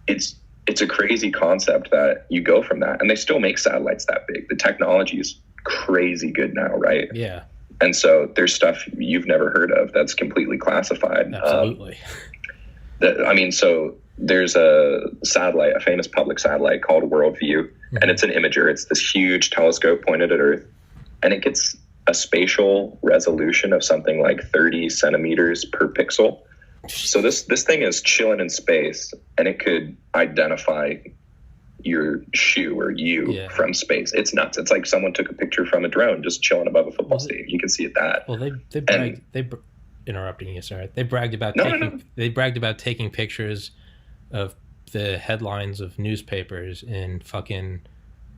Speaker 2: it's a crazy concept that you go from that, and they still make satellites that big. The technology is crazy good now, right?
Speaker 1: Yeah.
Speaker 2: And so there's stuff you've never heard of that's completely classified.
Speaker 1: Absolutely.
Speaker 2: So there's a famous public satellite called Worldview, and it's an imager. It's this huge telescope pointed at Earth, and it gets a spatial resolution of something like 30 centimeters per pixel. So this thing is chilling in space, and it could identify your shoe or you from space. It's nuts. It's like someone took a picture from a drone just chilling above a football stadium. You can see it that.
Speaker 1: Well, interrupting you, sorry. They bragged about taking pictures of the headlines of newspapers in fucking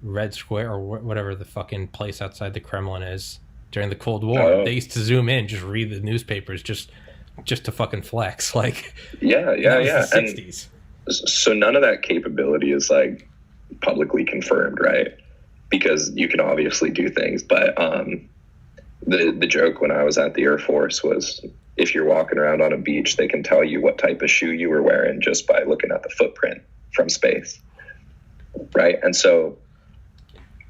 Speaker 1: Red Square or whatever the fucking place outside the Kremlin is during the Cold War.
Speaker 2: Oh.
Speaker 1: They used to zoom in, just read the newspapers, just to fucking flex. Like,
Speaker 2: yeah.
Speaker 1: The 60s.
Speaker 2: So none of that capability is like publicly confirmed, right? Because you can obviously do things, but the joke when I was at the Air Force was, if you're walking around on a beach, they can tell you what type of shoe you were wearing just by looking at the footprint from space, right? And so,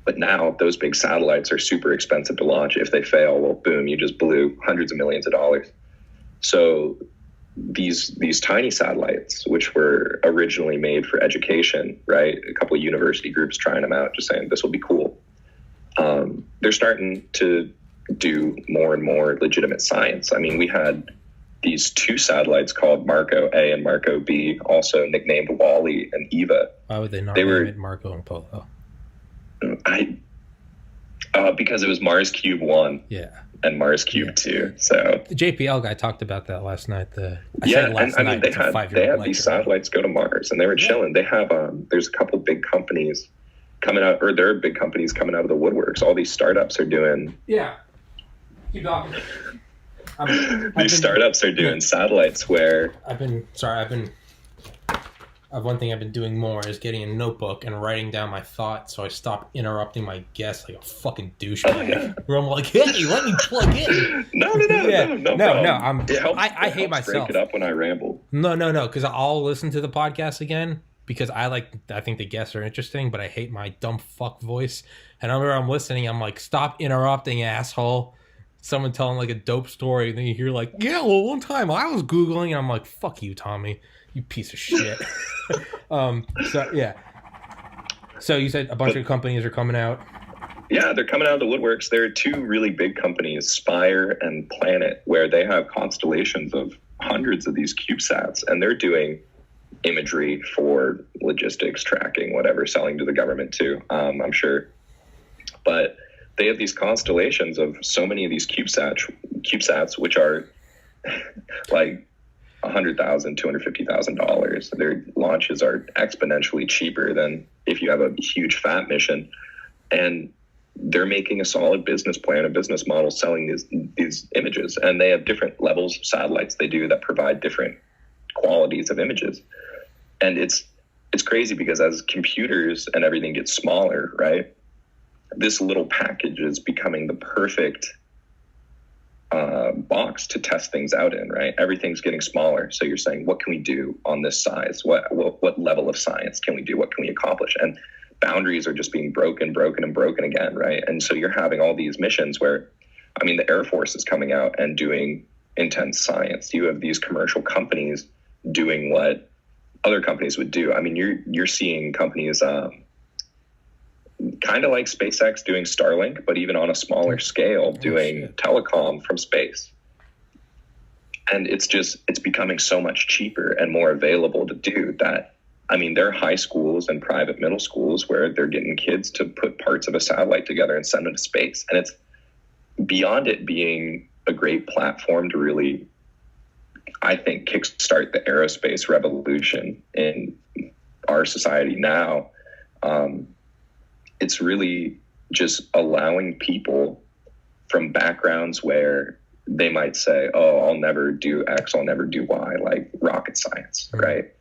Speaker 2: but now those big satellites are super expensive to launch. If they fail, well, boom, you just blew hundreds of millions of dollars. So these tiny satellites, which were originally made for education, right? A couple of university groups trying them out, just saying this will be cool. They're starting to do more and more legitimate science. I mean, we had these two satellites called Marco A and Marco B, also nicknamed Wally and Eva.
Speaker 1: Why would they not name it Marco and Polo?
Speaker 2: Because it was Mars Cube 1 and Mars Cube 2. So
Speaker 1: the JPL guy talked about that last night. They
Speaker 2: had these satellites go to Mars, and they were chilling. They have there's a couple big companies coming out, or there are big companies coming out of the woodworks. All these startups are doing
Speaker 1: keep talking.
Speaker 2: Startups are doing satellites where
Speaker 1: one thing I've been doing more is getting a notebook and writing down my thoughts, so I stop interrupting my guests like a fucking douchebag. Where I'm like, hey, let me plug in.
Speaker 2: No.
Speaker 1: I hate myself.
Speaker 2: Break it up when I ramble.
Speaker 1: No, because I'll listen to the podcast again because I think the guests are interesting, but I hate my dumb fuck voice. And whenever I'm listening, I'm like, stop interrupting, asshole. someone telling like a dope story, and then you hear like, yeah, well, one time I was Googling, and I'm like, fuck you, Tommy, you piece of shit. So yeah. So you said a bunch of companies are coming out.
Speaker 2: Yeah, they're coming out of the woodworks. There are two really big companies, Spire and Planet, where they have constellations of hundreds of these CubeSats, and they're doing imagery for logistics, tracking, whatever, selling to the government too, I'm sure. But they have these constellations of so many of these CubeSats, which are like $100,000, $250,000. Their launches are exponentially cheaper than if you have a huge fat mission. And they're making a solid business plan, a business model selling these images. And they have different levels of satellites they do that provide different qualities of images. And it's crazy because as computers and everything gets smaller, right, this little package is becoming the perfect box to test things out in, right? Everything's getting smaller. So you're saying, what can we do on this size? What level of science can we do? What can we accomplish? And boundaries are just being broken again, right? And so you're having all these missions where, I mean, the Air Force is coming out and doing intense science. You have these commercial companies doing what other companies would do. I mean, you're seeing companies kind of like SpaceX doing Starlink, but even on a smaller scale, doing telecom from space. And it's becoming so much cheaper and more available to do that. I mean, there are high schools and private middle schools where they're getting kids to put parts of a satellite together and send them to space. And it's beyond it being a great platform to really, I think, kickstart the aerospace revolution in our society now. It's really just allowing people from backgrounds where they might say, oh, I'll never do X, I'll never do Y, like rocket science, right?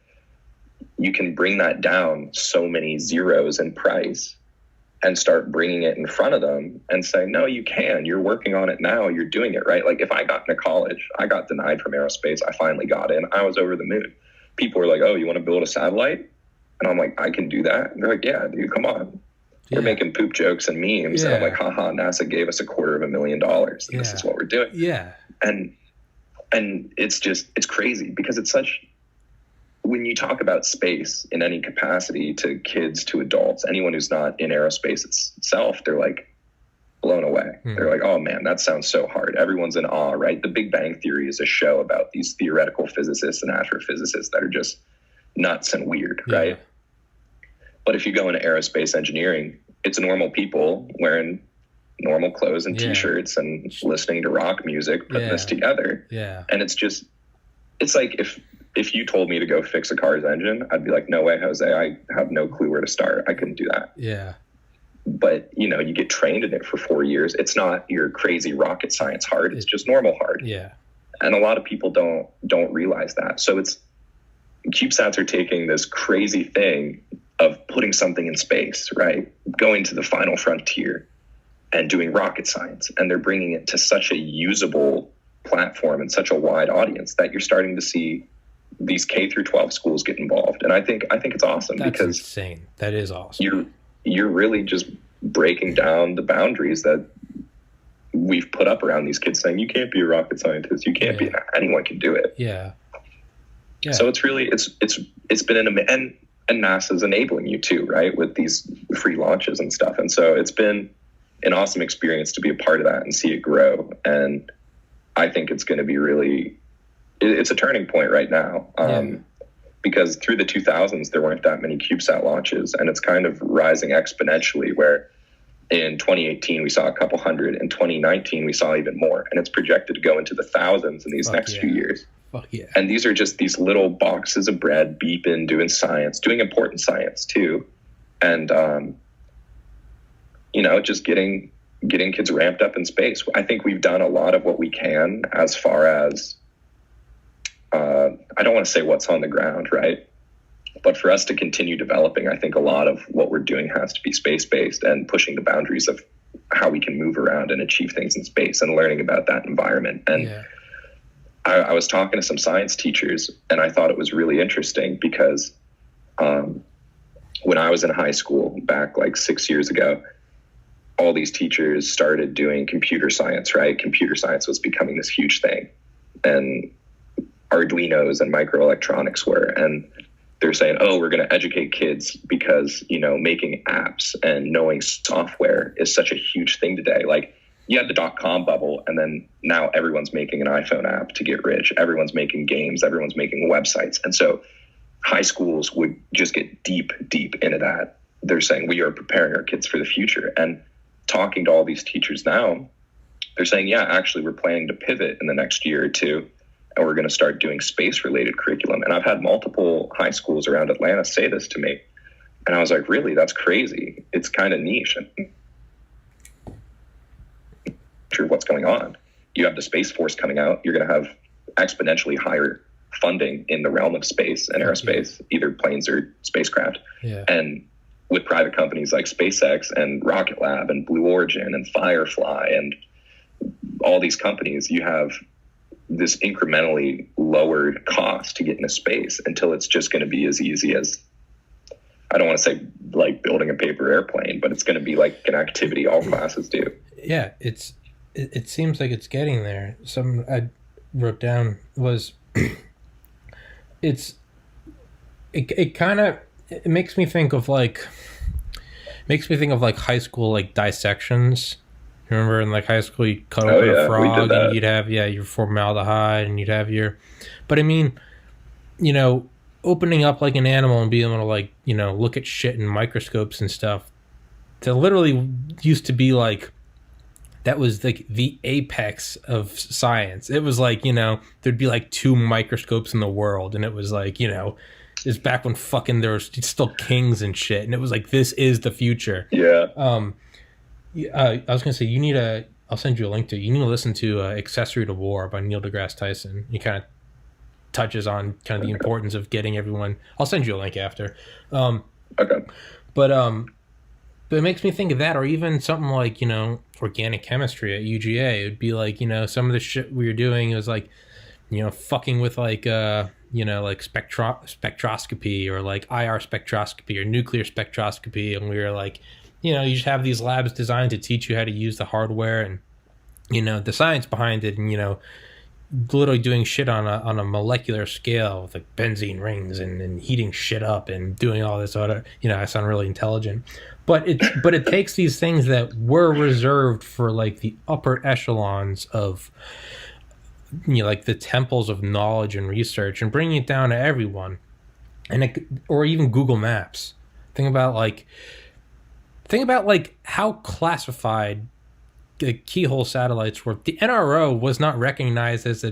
Speaker 2: You can bring that down so many zeros in price and start bringing it in front of them and say, no, you can. You're working on it now. You're doing it, right? Like if I got into college, I got denied from aerospace. I finally got in. I was over the moon. People were like, oh, you want to build a satellite? And I'm like, I can do that. And they're like, yeah, dude, come on. We're making poop jokes and memes. Yeah. And I'm like, haha, NASA gave us $250,000. And this is what we're doing.
Speaker 1: Yeah.
Speaker 2: And it's crazy because it's such, when you talk about space in any capacity to kids, to adults, anyone who's not in aerospace itself, they're like blown away. They're like, oh man, that sounds so hard. Everyone's in awe, right? The Big Bang Theory is a show about these theoretical physicists and astrophysicists that are just nuts and weird, right? But if you go into aerospace engineering, it's normal people wearing normal clothes and t-shirts and listening to rock music, putting this together. Yeah. And it's like if you told me to go fix a car's engine, I'd be like, no way, Jose, I have no clue where to start. I couldn't do that. Yeah. But, you get trained in it for 4 years. It's not your crazy rocket science hard. It's just normal hard. Yeah. And a lot of people don't realize that. So CubeSats are taking this crazy thing of putting something in space, right? Going to the final frontier and doing rocket science. And they're bringing it to such a usable platform and such a wide audience that you're starting to see these K through 12 schools get involved. And I think it's awesome. That's because
Speaker 1: insane. That is awesome.
Speaker 2: You're really just breaking down the boundaries that we've put up around these kids saying, you can't be a rocket scientist. You can't be, anyone can do it. Yeah. Yeah. So it's really, it's been and NASA's enabling you too, right? With these free launches and stuff. And so it's been an awesome experience to be a part of that and see it grow. And I think it's going to be really, it's a turning point right now. Because through the 2000s, there weren't that many CubeSat launches, and it's kind of rising exponentially, where in 2018, we saw a couple hundred. In 2019, we saw even more, and it's projected to go into the thousands in these next few years. Fuck yeah. And these are just these little boxes of bread beeping, doing science, doing important science too. And, just getting kids ramped up in space. I think we've done a lot of what we can as far as, I don't want to say what's on the ground, right? But for us to continue developing, I think a lot of what we're doing has to be space-based and pushing the boundaries of how we can move around and achieve things in space and learning about that environment. And I was talking to some science teachers, and I thought it was really interesting because when I was in high school back like 6 years ago, all these teachers started doing computer science, right? Computer science was becoming this huge thing. And Arduinos and microelectronics were. And they're saying, oh, we're going to educate kids because, you know, making apps and knowing software is such a huge thing today. Like, you had the dot-com bubble, and then now everyone's making an iPhone app to get rich. Everyone's making games. Everyone's making websites. And so high schools would just get deep, deep into that. They're saying we are preparing our kids for the future. And talking to all these teachers now, they're saying, yeah, actually, we're planning to pivot in the next year or two, and we're going to start doing space-related curriculum. And I've had multiple high schools around Atlanta say this to me. And I was like, really? That's crazy. It's kind of niche. What's going on? You have the Space Force coming out. You're going to have exponentially higher funding in the realm of space and aerospace, either planes or spacecraft.
Speaker 1: Yeah.
Speaker 2: And with private companies like SpaceX and Rocket Lab and Blue Origin and Firefly and all these companies, you have this incrementally lowered cost to get into space until it's just going to be as easy as, I don't want to say like building a paper airplane, but it's going to be like an activity all classes do.
Speaker 1: Yeah, it seems like it's getting there. Something I wrote down was it makes me think of like high school like dissections. Remember in like high school you'd cut open a frog and you'd have your formaldehyde and you'd have your, but I mean, you know, opening up like an animal and being able to like, you know, look at shit in microscopes and stuff, that literally used to be like, that was like the apex of science. It was like, you know, there'd be like 2 microscopes in the world, and it was like, you know, it's back when fucking there was still kings and shit, and it was like, this is the future.
Speaker 2: Yeah.
Speaker 1: I was gonna say I'll send you a link to. You need to listen to "Accessory to War" by Neil deGrasse Tyson. He kind of touches on kind of the importance of getting everyone. I'll send you a link after.
Speaker 2: Okay.
Speaker 1: But it makes me think of that, or even something like, you know, organic chemistry at UGA. It would be like, you know, some of the shit we were doing, it was like, you know, fucking with like, you know, like spectroscopy or like IR spectroscopy or nuclear spectroscopy. And we were like, you know, you just have these labs designed to teach you how to use the hardware and, you know, the science behind it. And, you know, literally doing shit on a molecular scale with like benzene rings and heating shit up and doing all this other, you know, I sound really intelligent. But it takes these things that were reserved for like the upper echelons of, you know, like the temples of knowledge and research, and bringing it down to everyone, or even Google Maps. Think about like how classified the keyhole satellites were. The NRO was not recognized as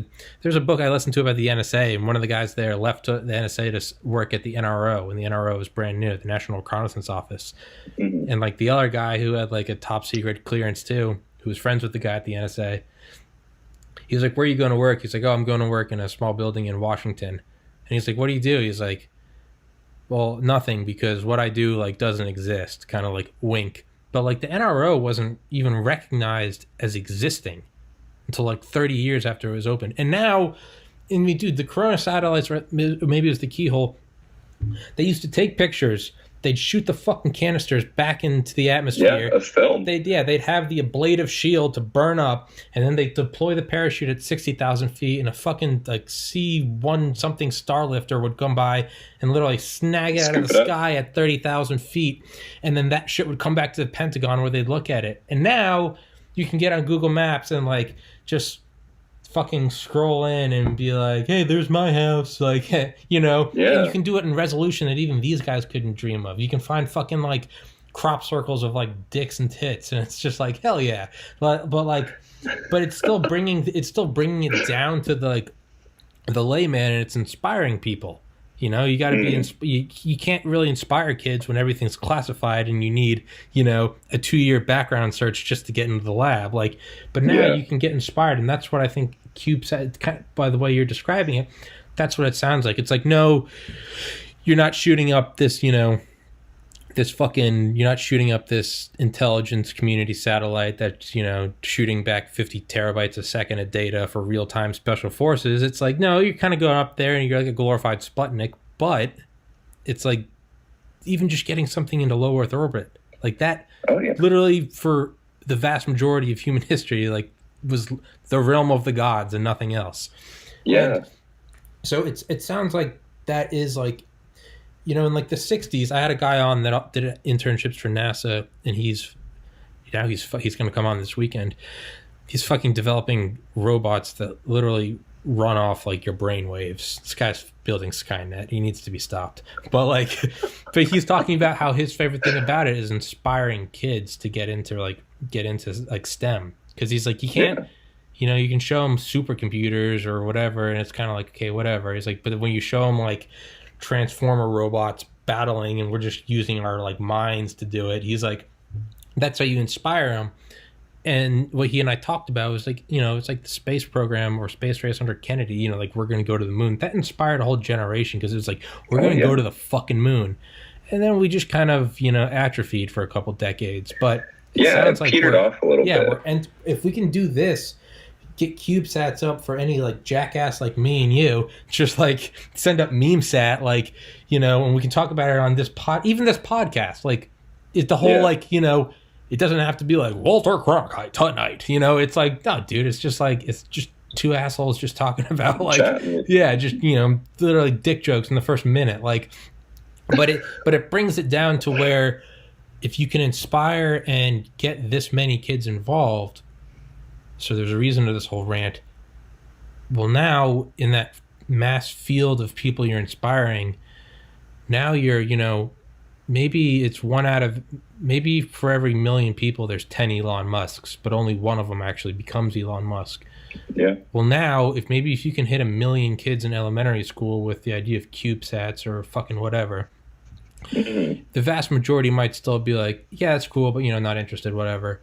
Speaker 1: there's a book I listened to about the NSA, and one of the guys there left the NSA to work at the NRO, and the NRO was brand new, the National Reconnaissance Office. Mm-hmm. And like the other guy who had like a top secret clearance too, who was friends with the guy at the NSA, he was like, where are you going to work? He's like, oh, I'm going to work in a small building in Washington. And he's like, what do you do? He's like, well, nothing, because what I do like doesn't exist, kind of like wink. But like the NRO wasn't even recognized as existing until like 30 years after it was opened. And now, I mean, dude, the Corona satellites, maybe it was the keyhole, they used to take pictures. They'd shoot the fucking canisters back into the atmosphere.
Speaker 2: Yeah, a film.
Speaker 1: They'd have the ablative shield to burn up, and then they'd deploy the parachute at 60,000 feet, and a fucking like C-1 something Starlifter would come by and literally snag it out of the sky at 30,000 feet, and then that shit would come back to the Pentagon where they'd look at it. And now you can get on Google Maps and like just fucking scroll in and be like, hey, there's my house, like, you know.
Speaker 2: Yeah.
Speaker 1: And you can do it in resolution that even these guys couldn't dream of. You can find fucking like crop circles of like dicks and tits, and it's just like, hell yeah. But it's still bringing it down to the like the layman, and it's inspiring people. You know, you got to be you can't really inspire kids when everything's classified and you need, you know, a 2-year background search just to get into the lab. Like, but now you can get inspired, and that's what I think CubeSat, by the way you're describing it, that's what it sounds like. It's like, no, you're not shooting up this, you know, you're not shooting up this intelligence community satellite that's, you know, shooting back 50 terabytes a second of data for real-time special forces. It's like, no, you're kind of going up there and you're like a glorified Sputnik, but it's like even just getting something into low Earth orbit. Like that,
Speaker 2: Oh yeah.
Speaker 1: literally for the vast majority of human history, like was the realm of the gods and nothing else.
Speaker 2: Yeah.
Speaker 1: And so it sounds like that is like, you know, in like the 60s, I had a guy on that did internships for NASA, and he's going to come on this weekend. He's fucking developing robots that literally run off like your brain waves. This guy's building Skynet. He needs to be stopped. But like, but he's talking about how his favorite thing about it is inspiring kids to get into like STEM. Because he's like, you can't, you know, you can show them supercomputers or whatever, and it's kind of like, okay, whatever. He's like, but when you show them like transformer robots battling and we're just using our like minds to do it, he's like, that's how you inspire them. And what he and I talked about was like, you know, it's like the space program or space race under Kennedy, you know, like we're going to go to the moon. That inspired a whole generation because it was like, we're going to go to the fucking moon. And then we just kind of, you know, atrophied for a couple decades. But it sounds like
Speaker 2: petered off a little bit.
Speaker 1: And if we can do this, get CubeSats up for any like jackass like me and you, just like send up MemeSat, like, you know, and we can talk about it on this even this podcast. Like, it's the whole like, you know, it doesn't have to be like Walter Cronkite tonight, you know. It's like, no, dude, it's just like, it's just two assholes just talking about like, just, you know, literally dick jokes in the first minute, like. But it brings it down to where if you can inspire and get this many kids involved, so there's a reason to this whole rant. Well, now in that mass field of people you're inspiring, now you're, you know, maybe it's maybe for every million people, there's 10 Elon Musks, but only one of them actually becomes Elon Musk.
Speaker 2: Yeah.
Speaker 1: Well, now, if you can hit 1 million kids in elementary school with the idea of CubeSats or fucking whatever, the vast majority might still be like, yeah, that's cool, but, you know, not interested, whatever.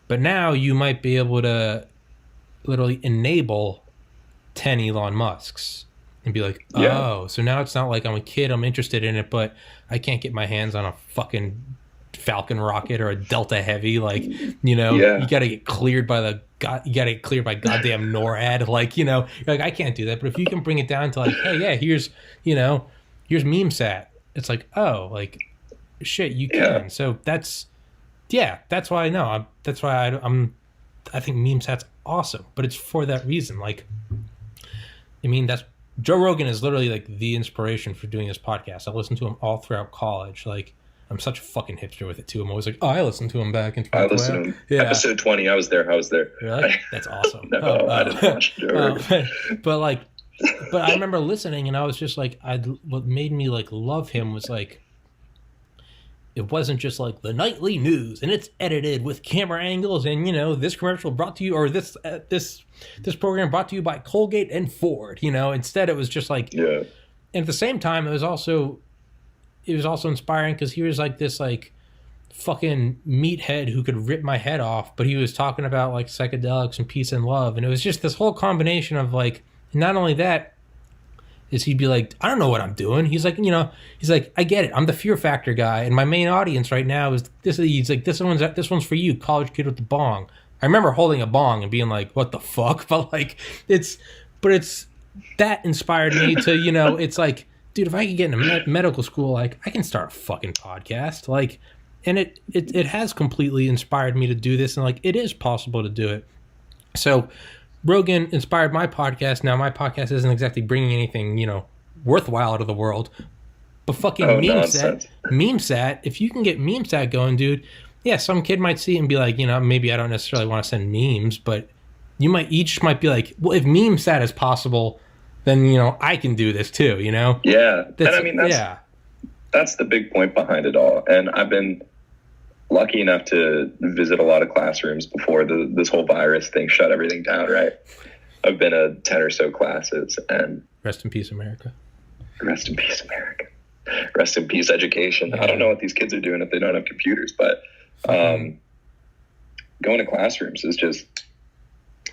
Speaker 1: But now you might be able to literally enable 10 Elon Musks. And be like, oh, so now it's not like I'm a kid, I'm interested in it, but I can't get my hands on a fucking Falcon rocket or a Delta Heavy. Like, you know, you got to get cleared by goddamn NORAD. Like, you know, you're like, I can't do that. But if you can bring it down to like, hey, yeah, here's MemeSat. It's like, oh, like, shit, you can. So that's why I know. That's why I think MemeSat's awesome. But it's for that reason. Like, I mean, Joe Rogan is literally like the inspiration for doing this podcast. I've listened to him all throughout college. Like, I'm such a fucking hipster with it too. I'm always like, oh, I listened to him back in.
Speaker 2: I listened to him. Yeah. Episode 20. I was there.
Speaker 1: Really? That's awesome.
Speaker 2: No, I didn't watch Joe Rogan.
Speaker 1: But I remember listening, and I was just like, what made me like love him was like, it wasn't just like the nightly news and it's edited with camera angles and, you know, this commercial brought to you, or this program brought to you by Colgate and Ford, you know. Instead it was just like, and at the same time it was also inspiring because he was like this like fucking meathead who could rip my head off, but he was talking about like psychedelics and peace and love, and it was just this whole combination of like, not only that, is he'd be like, I don't know what I'm doing. He's like, you know, I get it. I'm the Fear Factor guy, and my main audience right now is this. He's like, this one's for you, college kid with the bong. I remember holding a bong and being like, what the fuck? But like, it's that inspired me to, you know, it's like, dude, if I could get into medical school, like, I can start a fucking podcast, like, and it has completely inspired me to do this, and like, it is possible to do it. So Rogan inspired my podcast. Now, my podcast isn't exactly bringing anything, you know, worthwhile out of the world. But fucking MemeSat, if you can get MemeSat going, dude, yeah, some kid might see it and be like, you know, maybe I don't necessarily want to send memes, but you just might be like, well, if MemeSat is possible, then, you know, I can do this too, you know?
Speaker 2: Yeah. And I mean, that's the big point behind it all. And I've been lucky enough to visit a lot of classrooms before this whole virus thing shut everything down, right? I've been to 10 or so classes, and
Speaker 1: rest in peace, America.
Speaker 2: Rest in peace, America. Rest in peace, education. Yeah. I don't know what these kids are doing if they don't have computers, but going to classrooms is just,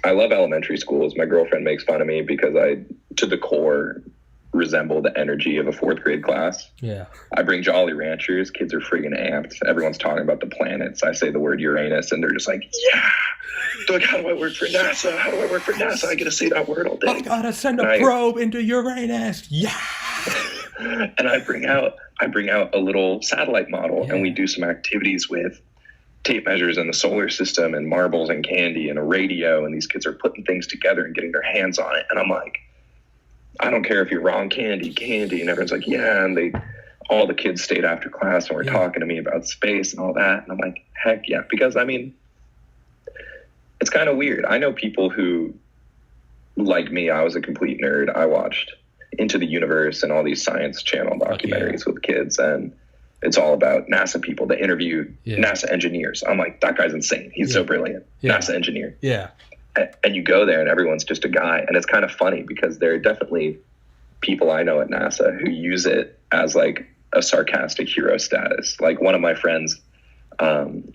Speaker 2: I love elementary schools. My girlfriend makes fun of me because I, to the core, resemble the energy of a 4th grade class. Yeah. I bring Jolly Ranchers. Kids are friggin' amped. Everyone's talking about the planets. I say the word Uranus, and they're just like, yeah. They're like, how do I work for NASA? How do I work for NASA? I get to say that word all day.
Speaker 1: I gotta send a probe into Uranus. Yeah.
Speaker 2: And I bring out a little satellite model, and we do some activities with tape measures in the solar system and marbles and candy and a radio, and these kids are putting things together and getting their hands on it. And I'm like, I don't care if you're wrong, candy. And everyone's like, yeah. And all the kids stayed after class and were talking to me about space and all that. And I'm like, heck yeah. Because I mean, it's kind of weird. I know people who, like me, I was a complete nerd. I watched Into the Universe and all these Science Channel documentaries with kids, and it's all about NASA people. They interview NASA engineers. I'm like, that guy's insane. He's so brilliant. NASA engineer.
Speaker 1: Yeah.
Speaker 2: And you go there and everyone's just a guy. And it's kind of funny because there are definitely people I know at NASA who use it as like a sarcastic hero status. Like one of my friends,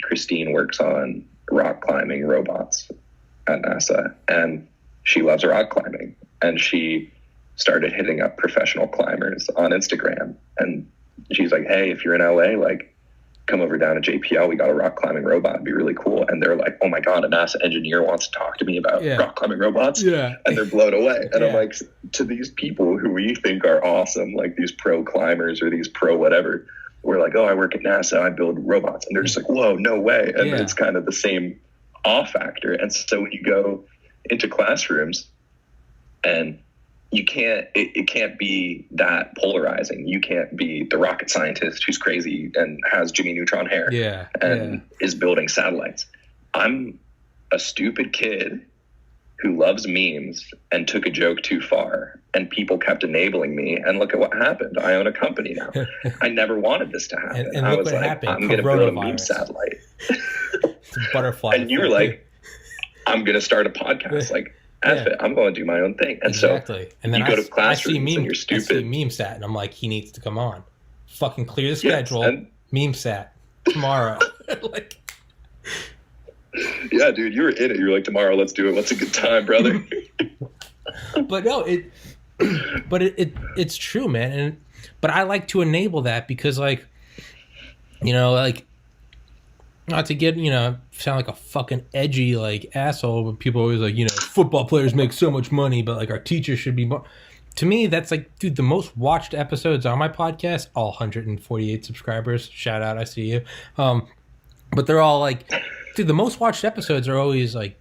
Speaker 2: Christine, works on rock climbing robots at NASA, and she loves rock climbing. And she started hitting up professional climbers on Instagram. And she's like, hey, if you're in LA, like, come over down to JPL. We got a rock climbing robot. It'd be really cool. And they're like, oh my God, a NASA engineer wants to talk to me about rock climbing robots. Yeah. And they're blown away. And I'm like, to these people who we think are awesome, like these pro climbers or these pro whatever, we're like, oh, I work at NASA. I build robots. And they're just like, whoa, no way. And it's kind of the same awe factor. And so when you go into classrooms, and it can't be that polarizing. You can't be the rocket scientist who's crazy and has Jimmy Neutron hair and is building satellites. I'm a stupid kid who loves memes and took a joke too far, and people kept enabling me, and look at what happened. I own a company now. I never wanted this to happen.
Speaker 1: And
Speaker 2: I
Speaker 1: look
Speaker 2: was
Speaker 1: what
Speaker 2: like,
Speaker 1: happened.
Speaker 2: I'm going to build a meme satellite.
Speaker 1: It's a butterfly.
Speaker 2: And you were like, I'm going to start a podcast. Like, F it, I'm going to do my own thing. And so
Speaker 1: and then
Speaker 2: you go to classrooms and you're stupid.
Speaker 1: I see meme sat, and I'm like, he needs to come on. Fucking clear the schedule. Meme sat tomorrow. Like,
Speaker 2: yeah, dude, you were in it. You're like, tomorrow, let's do it. What's a good time, brother?
Speaker 1: But no, it's true, man. But I like to enable that because, like, you know, like, not to get, you know, sound like a fucking edgy, like, asshole, but people always like, you know, football players make so much money, but, like, our teachers should be more. To me, that's like, dude, the most watched episodes on my podcast, all 148 subscribers. Shout out, I see you. But they're all like, dude, the most watched episodes are always like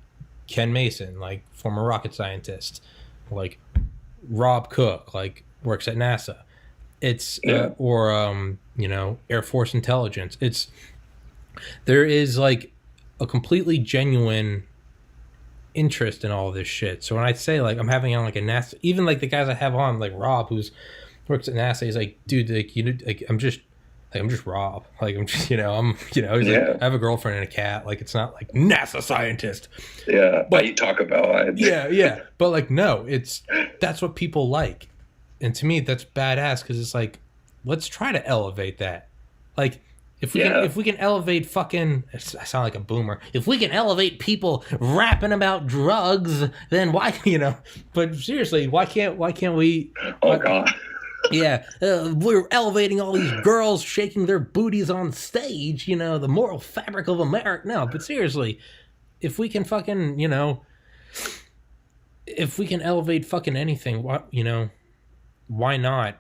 Speaker 1: Ken Mason, like former rocket scientist, like Rob Cook, like works at NASA. It's or you know, Air Force intelligence. There is like a completely genuine interest in all of this shit. So when I say like I'm having on like a NASA, even like the guys I have on, like Rob, who's works at NASA, he's like, dude, like, you know, like I'm just Rob. Like I'm just, you know, he's like, I have a girlfriend and a cat. Like it's not like NASA scientist.
Speaker 2: Yeah, but you talk about
Speaker 1: yeah. But like no, that's what people like, and to me that's badass because it's like, let's try to elevate that. Like if we can elevate fucking, I sound like a boomer. If we can elevate people rapping about drugs, then why, you know? But seriously, why can't we?
Speaker 2: Oh God.
Speaker 1: Yeah, we're elevating all these girls shaking their booties on stage, you know, the moral fabric of America. No, but seriously, if we can fucking, you know, if we can elevate fucking anything, what, you know, why not?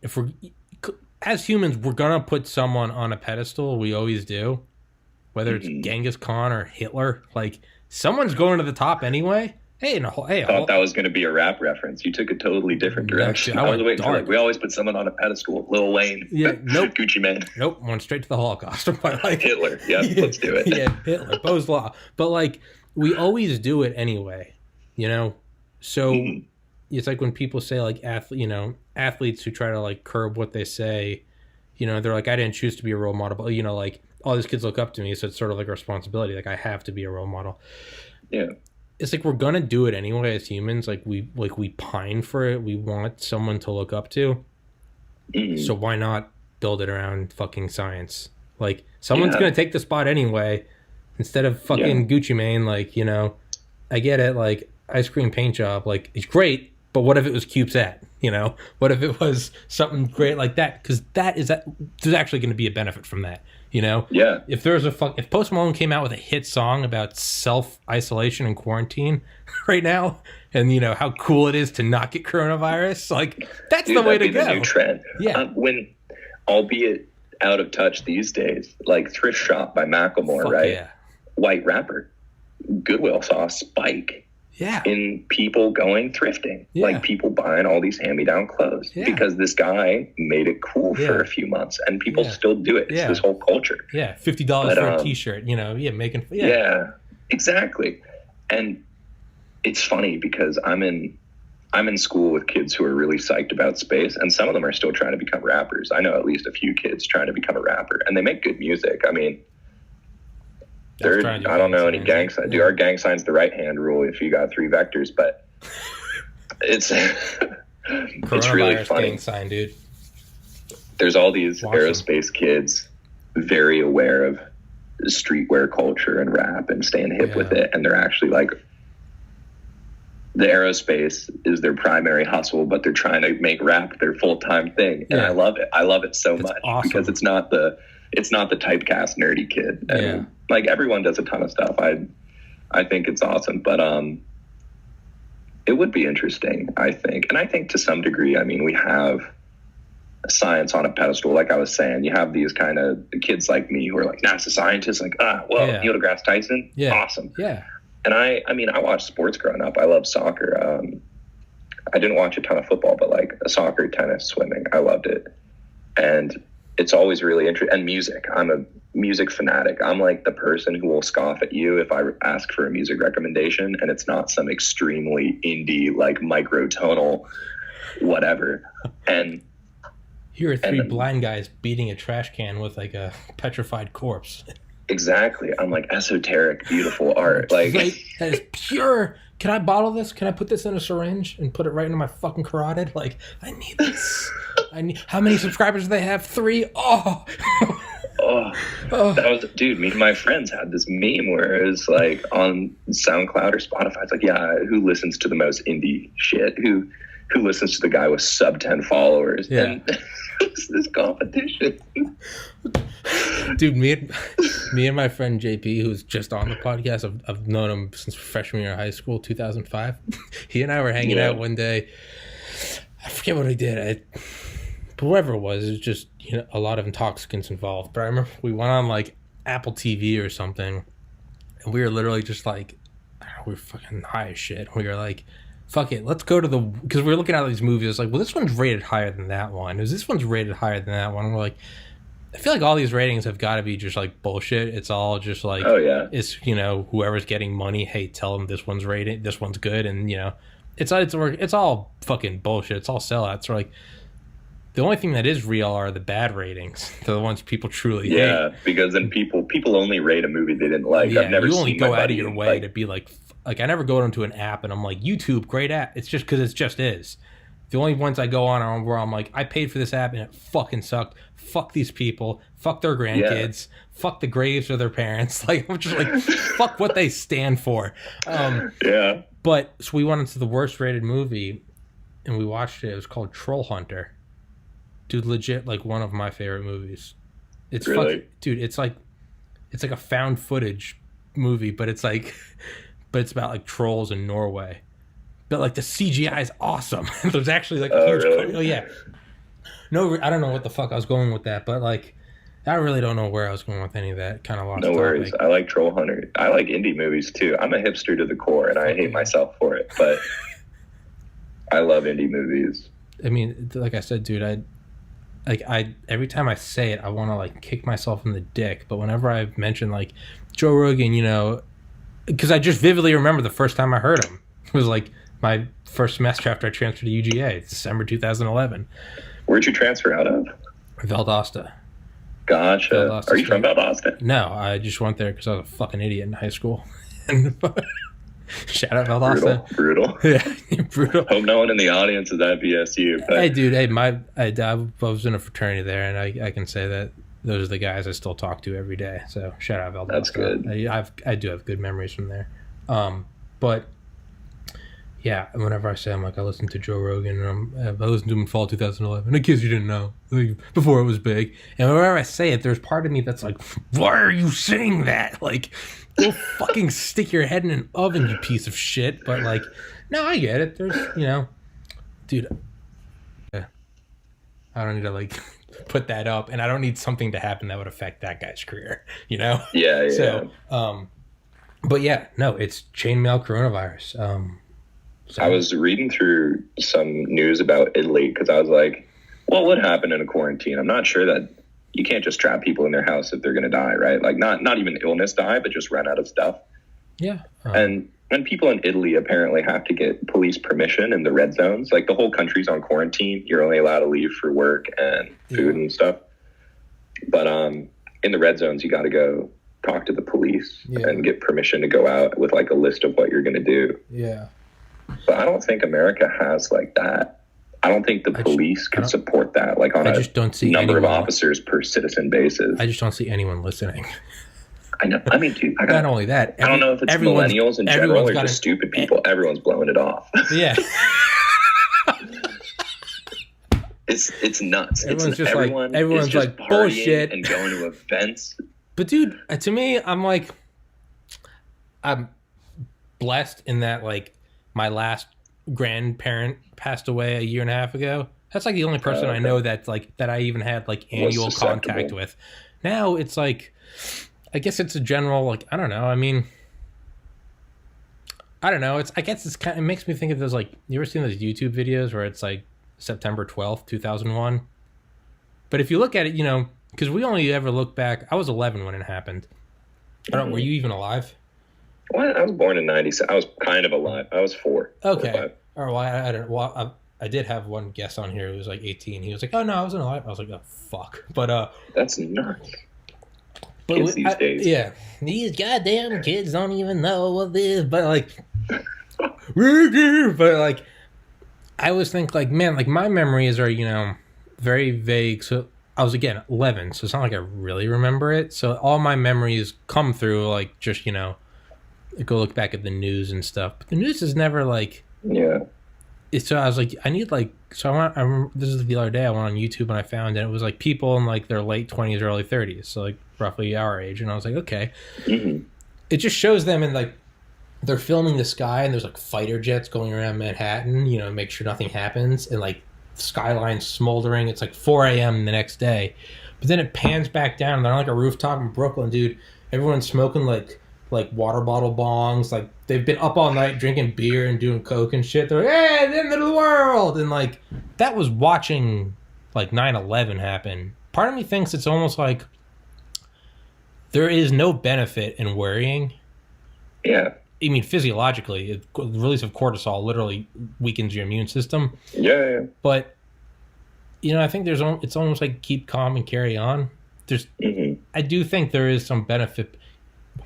Speaker 1: If we're, as humans, we're gonna put someone on a pedestal. We always do, whether it's Genghis Khan or Hitler. Like, someone's going to the top anyway. I thought
Speaker 2: that was going to be a rap reference. You took a totally different direction. I was waiting for, like, we always put someone on a pedestal. Lil Wayne.
Speaker 1: Yeah, nope.
Speaker 2: Gucci Mane.
Speaker 1: Nope, went straight to the Holocaust. Like,
Speaker 2: Hitler. Yeah, let's do it.
Speaker 1: Yeah, Hitler. Bo's Law. But, like, we always do it anyway, you know? So it's like when people say, like, athletes who try to, like, curb what they say, you know, they're like, I didn't choose to be a role model. But, you know, like, all these kids look up to me, so it's sort of like a responsibility. Like, I have to be a role model.
Speaker 2: Yeah.
Speaker 1: It's like we're gonna do it anyway as humans. Like we pine for it. We want someone to look up to. So why not build it around fucking science? Like someone's gonna take the spot anyway, instead of fucking Gucci Mane. Like, you know, I get it. Like ice cream paint job, like it's great, but what if it was CubeSat? You know, what if it was something great like that? Because there's actually going to be a benefit from that. You know,
Speaker 2: Yeah.
Speaker 1: If Post Malone came out with a hit song about self-isolation and quarantine right now, and you know how cool it is to not get coronavirus, like that's the way to go.
Speaker 2: The new trend.
Speaker 1: Yeah.
Speaker 2: When, albeit out of touch these days, like Thrift Shop by Macklemore,
Speaker 1: Fuck
Speaker 2: right?
Speaker 1: yeah.
Speaker 2: White rapper. Goodwill saw a spike.
Speaker 1: Yeah.
Speaker 2: In people going thrifting, like people buying all these hand-me-down clothes because this guy made it cool for a few months, and people still do it. It's this whole culture.
Speaker 1: Yeah, $50 for a T-shirt. You know, making.
Speaker 2: Yeah, exactly. And it's funny because I'm in school with kids who are really psyched about space, and some of them are still trying to become rappers. I know at least a few kids trying to become a rapper, and they make good music. I mean. I don't know any gang signs. Do our gang signs the right hand rule if you got 3 vectors, but it's it's really funny.
Speaker 1: Gang sign, dude.
Speaker 2: There's all these aerospace kids very aware of streetwear culture and rap and staying hip with it, and they're actually like the aerospace is their primary hustle, but they're trying to make rap their full-time thing, and I love it. I love it so much because it's not the typecast nerdy kid. And like everyone does a ton of stuff. I think it's awesome, but it would be interesting, I think. And I think to some degree, I mean, we have science on a pedestal. Like I was saying, you have these kind of kids like me who are like NASA scientists, like, Neil deGrasse Tyson, awesome.
Speaker 1: Yeah.
Speaker 2: And I mean, I watched sports growing up. I loved soccer. I didn't watch a ton of football, but like soccer, tennis, swimming, I loved it. And it's always really interesting. And music. I'm a music fanatic. I'm like the person who will scoff at you if I ask for a music recommendation and it's not some extremely indie, like microtonal, whatever. And
Speaker 1: here are 3 blind guys beating a trash can with like a petrified corpse.
Speaker 2: Exactly. I'm like esoteric, beautiful art. Like
Speaker 1: that is pure. Can I bottle this? Can I put this in a syringe and put it right into my fucking carotid? Like, I need this. How many subscribers do they have? 3? Oh. That was, dude, me and my friends had this meme where it was like on SoundCloud or Spotify. It's like, who listens to the most indie shit? Who listens to the guy with sub 10 followers? Yeah.
Speaker 2: And it's this competition.
Speaker 1: Dude, me and my friend JP, who's just on the podcast, I've known him since freshman year of high school, 2005. He and I were hanging out one day. I forget what he did. But whatever it was just, you know, a lot of intoxicants involved. But I remember we went on like Apple TV or something, and we were literally just like, we were fucking high as shit. We were like, fuck it, let's go to because we were looking at these movies. It's like, well, this one's rated higher than that one. This one's rated higher than that one. And we're like, I feel like all these ratings have got to be just like bullshit. It's all just like, it's, you know, whoever's getting money, hey, tell them this one's rated, this one's good, and you know, it's all fucking bullshit. It's all sellouts. Like, the only thing that is real are the bad ratings. They're the ones people truly hate.
Speaker 2: Yeah, because then people only rate a movie they didn't like.
Speaker 1: Yeah,
Speaker 2: I've never
Speaker 1: you only
Speaker 2: seen
Speaker 1: go out of your way to be like I never go into an app and I'm like, YouTube, great app. It's just because it just is. The only ones I go on are where I'm like, I paid for this app and it fucking sucked. Fuck these people. Fuck their grandkids. Fuck the graves of their parents. Like, I'm just like, fuck what they stand for. But so we went into the worst rated movie and we watched it. It was called Troll Hunter. Dude, legit, like one of my favorite movies. It's
Speaker 2: really?
Speaker 1: Dude, it's like a found footage movie, but it's about like trolls in Norway. But like the CGI is awesome. There's actually like a huge
Speaker 2: really?
Speaker 1: Oh yeah. No, I don't know what the fuck I was going with that, but like I really don't know where I was going with any of that. Kind of lost.
Speaker 2: No worries. I like Troll Hunter. I like indie movies too. I'm a hipster to the core, and I hate myself for it, but I love indie movies.
Speaker 1: I mean, like I said, dude, I every time I say it, I want to like kick myself in the dick. But whenever I mention like Joe Rogan, you know, because I just vividly remember the first time I heard him. It was like my first semester after I transferred to UGA. It's December 2011.
Speaker 2: Where'd you transfer out of?
Speaker 1: Valdosta.
Speaker 2: Gotcha.
Speaker 1: Valdosta
Speaker 2: Are you from Valdosta?
Speaker 1: No, I just went there because I was a fucking idiot in high school. Shout out Valdosta.
Speaker 2: Brutal.
Speaker 1: Yeah, brutal.
Speaker 2: Hope no one in the audience is at VSU. But...
Speaker 1: Hey, dude. Hey, I was in a fraternity there, and I can say that those are the guys I still talk to every day. So shout out Valdosta.
Speaker 2: That's good.
Speaker 1: I do have good memories from there. But Yeah, whenever I say I'm like, I listen to Joe Rogan, and I listened to him in fall 2011. In case you didn't know, like, before it was big. And whenever I say it, there's part of me that's like, why are you saying that? Like, go fucking stick your head in an oven, you piece of shit. But like, no, I get it. There's, dude, I don't need to like put that up, and I don't need something to happen that would affect that guy's career,
Speaker 2: Yeah.
Speaker 1: So, but yeah, no, it's chainmail coronavirus.
Speaker 2: So I was reading through some news about Italy because I was like, what would happen in a quarantine? I'm not sure that you can't just trap people in their house if they're going to die, right? Like not even illness die, but just run out of stuff.
Speaker 1: Yeah.
Speaker 2: And people in Italy apparently have to get police permission in the red zones. Like the whole country's on quarantine. You're only allowed to leave for work and food and stuff. But in the red zones, you got to go talk to the police and get permission to go out with like a list of what you're going to do.
Speaker 1: Yeah.
Speaker 2: But I don't think America has like that. I don't think the police can support that, like on number of officers per citizen basis.
Speaker 1: I just don't see anyone listening.
Speaker 2: I know. I mean, dude,
Speaker 1: not only that,
Speaker 2: I don't know if it's millennials in general or just stupid people. Everyone's blowing it off.
Speaker 1: Yeah.
Speaker 2: It's nuts.
Speaker 1: Everyone's
Speaker 2: just
Speaker 1: like bullshit
Speaker 2: and going to events.
Speaker 1: But dude, to me, I'm blessed in that like my last grandparent passed away a year and a half ago. That's like the only person I know that I even had like annual contact with. Now it's like, I guess it's a general, like, I don't know. I mean, I don't know. It makes me think of those, like, you ever seen those YouTube videos where it's like September 12th, 2001? But if you look at it, because we only ever look back, I was 11 when it happened. I don't know, were you even alive?
Speaker 2: What? I was born in 97. I was kind of alive. I was 4.
Speaker 1: Okay. Or well, I don't. Well, I did have one guest on here who was like 18. He was like, "Oh no, I wasn't alive." I was like, "Oh fuck!" But
Speaker 2: that's nuts. Kids these days.
Speaker 1: Yeah, these goddamn kids don't even know what this. But like, I always think like, man, like my memories are very vague. So I was again 11, so it's not like I really remember it. So all my memories come through like just go look back at the news and stuff. But the news is never like.
Speaker 2: Yeah.
Speaker 1: So I was like, I need like, so I remember, this is the other day I went on YouTube and I found, and it was like people in like their late 20s, early 30s. So like roughly our age. And I was like, okay.
Speaker 2: Mm-hmm.
Speaker 1: It just shows them in like, they're filming the sky and there's like fighter jets going around Manhattan, make sure nothing happens. And like skyline smoldering. It's like 4 a.m. the next day. But then it pans back down. And they're on like a rooftop in Brooklyn, dude. Everyone's smoking like water bottle bongs, like they've been up all night drinking beer and doing coke and shit. They're like, hey, the end of the world. And like that was watching like 9/11 happen. Part of me thinks it's almost like there is no benefit in worrying.
Speaker 2: Yeah.
Speaker 1: I mean, physiologically, the release of cortisol literally weakens your immune system.
Speaker 2: Yeah.
Speaker 1: But I think it's almost like keep calm and carry on. I do think there is some benefit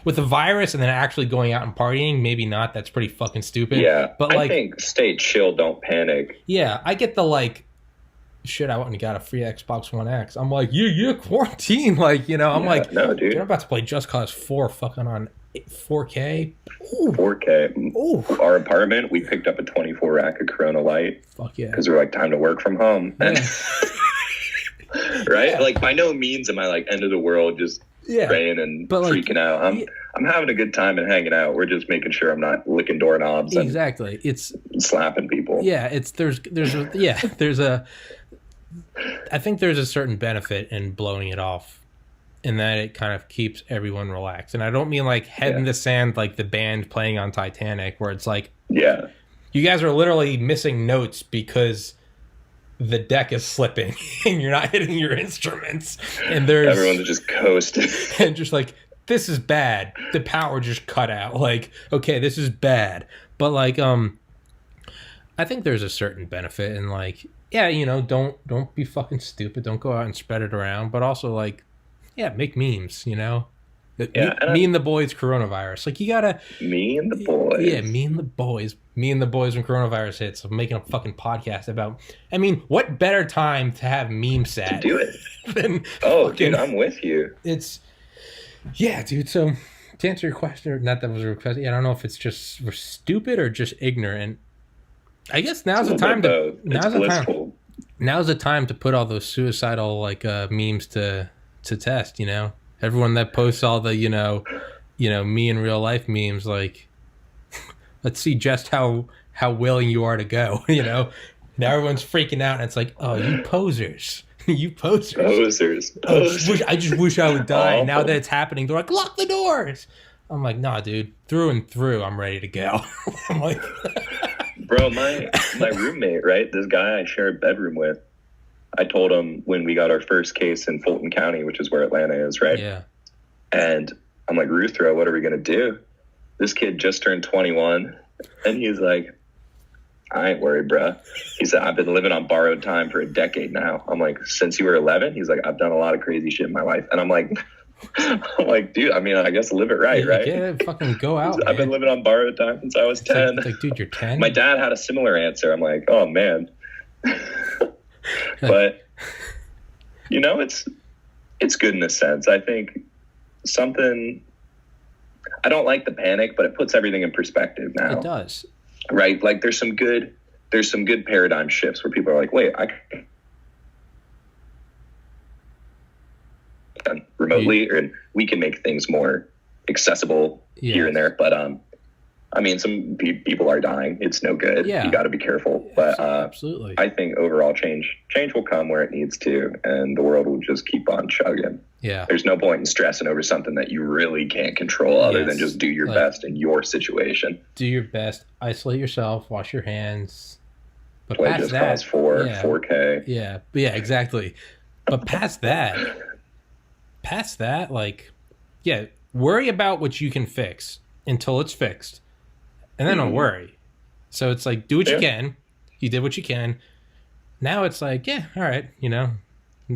Speaker 1: with the virus, and then actually going out and partying. Maybe not. That's pretty fucking stupid.
Speaker 2: Yeah,
Speaker 1: but
Speaker 2: I think stay chill, don't panic.
Speaker 1: Yeah, I get the like, shit, I went and got a free Xbox One X. I'm like, yeah, quarantine. Like, I'm like,
Speaker 2: no, dude.
Speaker 1: I'm about to play Just Cause 4 fucking on 4K.
Speaker 2: Ooh. 4K.
Speaker 1: Ooh.
Speaker 2: Our apartment, we picked up a 24 rack of Corona Light.
Speaker 1: Fuck yeah.
Speaker 2: Because we're like, time to work from home.
Speaker 1: Yeah.
Speaker 2: Right? Yeah. Like, by no means am I like end of the world just praying and freaking out. I'm having a good time and hanging out. We're just making sure I'm not licking doorknobs and
Speaker 1: it's
Speaker 2: slapping people.
Speaker 1: Yeah, I think there's a certain benefit in blowing it off, in that it kind of keeps everyone relaxed. And I don't mean like head in the sand like the band playing on Titanic, where it's like, you guys are literally missing notes because the deck is slipping and you're not hitting your instruments, and
Speaker 2: everyone's just coasting
Speaker 1: and just like, this is bad. The power just cut out. Like, okay, this is bad. But like, I think there's a certain benefit in like, don't be fucking stupid. Don't go out and spread it around. But also like, make memes. Me and the boys coronavirus. Like, you gotta
Speaker 2: me and the boys.
Speaker 1: Yeah, me and the boys. Me and the boys when coronavirus hits. I'm making a fucking podcast about. I mean, what better time to have meme set
Speaker 2: to do it
Speaker 1: than
Speaker 2: dude, I'm with you.
Speaker 1: Yeah, dude. So to answer your question, not that was a request. I don't know if it's just we're stupid or just ignorant. I guess now's
Speaker 2: It's
Speaker 1: the
Speaker 2: a little
Speaker 1: time
Speaker 2: bit
Speaker 1: to
Speaker 2: of both. It's blissful.
Speaker 1: now's the time to put all those suicidal like memes to test. You know, everyone that posts all the me in real life memes, like, let's see just how willing you are to go. You know, now everyone's freaking out, and it's like, oh, you posers. You posers. I just wish I would die.
Speaker 2: Awful.
Speaker 1: Now that it's happening, they're like, lock the doors. I'm like, nah, dude, through and through, I'm ready to go. I'm like,
Speaker 2: Bro, my roommate, right? This guy I share a bedroom with. I told him when we got our first case in Fulton County, which is where Atlanta is, right?
Speaker 1: yeah,
Speaker 2: And I'm like, Ruthro, what are we gonna do? This kid just turned 21, and he's like, I ain't worried, bro. He said, I've been living on borrowed time for a decade now. I'm like, since you were 11? He's like, I've done a lot of crazy shit in my life. And I'm like, dude, I mean, I guess live it right, right?
Speaker 1: Yeah, fucking go out.
Speaker 2: I've been living on borrowed time since I was 10.
Speaker 1: It's like, dude, you're 10?
Speaker 2: My dad had a similar answer. I'm like, oh, man. But, it's good in a sense. I think I don't like the panic, but it puts everything in perspective now.
Speaker 1: It does.
Speaker 2: Right? Like there's some good paradigm shifts where people are like, wait, I can remotely, and we can make things more accessible here and there. But I mean, some people are dying. It's no good.
Speaker 1: Yeah.
Speaker 2: You got to be careful. But
Speaker 1: absolutely.
Speaker 2: I think overall change will come where it needs to, and the world will just keep on chugging.
Speaker 1: Yeah.
Speaker 2: There's no point in stressing over something that you really can't control other than just do your best in your situation.
Speaker 1: Do your best. Isolate yourself. Wash your hands. But
Speaker 2: Play
Speaker 1: past
Speaker 2: Just
Speaker 1: that,
Speaker 2: Cause 4K.
Speaker 1: Yeah. But yeah, exactly. But past that, like, yeah, worry about what you can fix until it's fixed. And then don't worry. So it's like, do what you can. You did what you can. Now it's like, yeah, all right,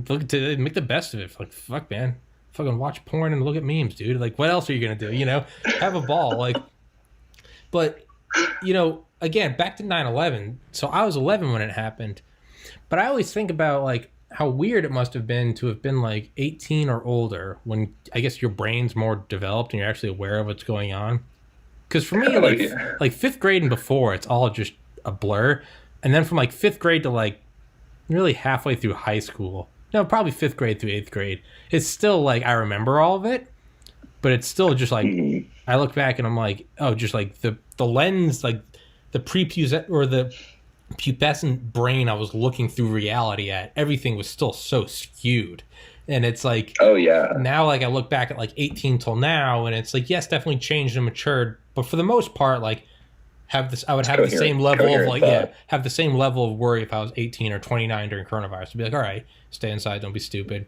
Speaker 1: look to make the best of it. Like, fuck, man, fucking watch porn and look at memes, dude. Like, what else are you gonna do? Have a ball. Like, but again, back to 9/11. So I was 11 when it happened, but I always think about like how weird it must have been to have been like 18 or older when I guess your brain's more developed and you're actually aware of what's going on. Because for me, like fifth grade and before, it's all just a blur. And then from like fifth grade to like really halfway through high school, no, probably fifth grade through eighth grade, it's still like I remember all of it, but it's still just like I look back and I'm like, oh, just like the lens, like the the pubescent brain I was looking through reality at, everything was still so skewed. And it's like,
Speaker 2: oh yeah,
Speaker 1: now like I look back at like 18 till now, and it's like, yes, definitely changed and matured, but for the most part, like I would have the same level of like, have the same level of worry if I was 18 or 29 during coronavirus. To be like, all right, stay inside, don't be stupid.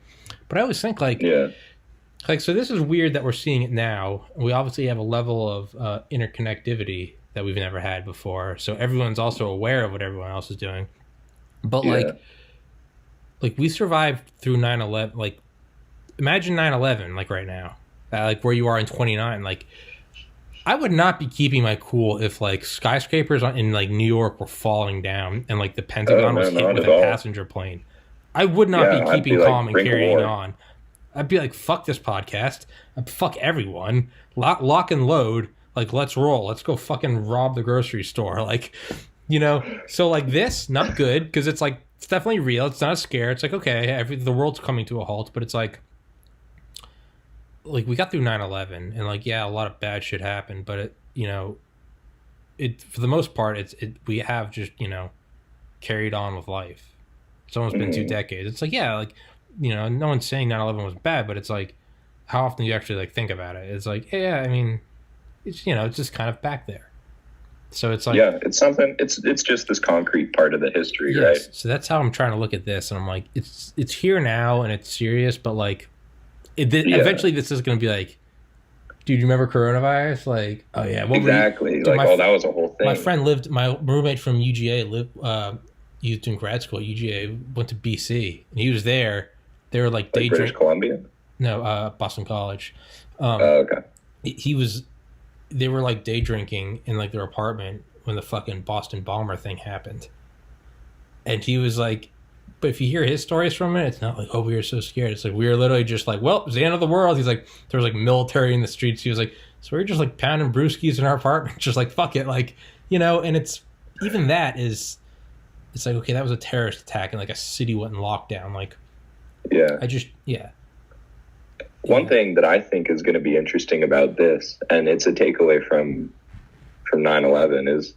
Speaker 1: But I always think like, so this is weird that we're seeing it now. We obviously have a level of interconnectivity that we've never had before. So everyone's also aware of what everyone else is doing. But like we survived through 9/11. Like, imagine 9/11 like right now, like where you are in 29. Like, I would not be keeping my cool if like skyscrapers in like New York were falling down and like the Pentagon was hit with a passenger plane. I would not be keeping calm and carrying on. I'd be like, fuck this podcast. Fuck everyone. Lock and load. Like, let's roll. Let's go fucking rob the grocery store. Like, so like this, not good, because it's like, it's definitely real. It's not a scare. It's like, okay, the world's coming to a halt, but it's like we got through 9/11 and like, yeah, a lot of bad shit happened, but it for the most part, we have just, carried on with life. It's almost been 2 decades. It's like, yeah, like, no one's saying 9/11 was bad, but it's like, how often do you actually like think about it? It's like, yeah, I mean, it's, it's just kind of back there. So it's like,
Speaker 2: yeah, it's something, it's just this concrete part of the history, right?
Speaker 1: So that's how I'm trying to look at this. And I'm like, it's here now and it's serious, but like, eventually this is going to be like, dude, you remember coronavirus? Like, oh yeah.
Speaker 2: Exactly. Dude, like, that was a whole thing.
Speaker 1: My roommate from UGA he was doing grad school at UGA, went to BC, and he was there. They were like day
Speaker 2: British Columbia?
Speaker 1: No, Boston College.
Speaker 2: Okay.
Speaker 1: They were like day drinking in like their apartment when the fucking Boston bomber thing happened. And he was like, but if you hear his stories from it, it's not like, oh, we were so scared. It's like, we were literally just like, well, it was the end of the world. He's like, there was like military in the streets. He was like, so we were just like pounding brewskis in our apartment, just like, fuck it. Like, and it's even that is, it's like, okay, that was a terrorist attack and like a city went in lockdown. Like,
Speaker 2: Yeah. One thing that I think is going to be interesting about this, and it's a takeaway from 9/11, is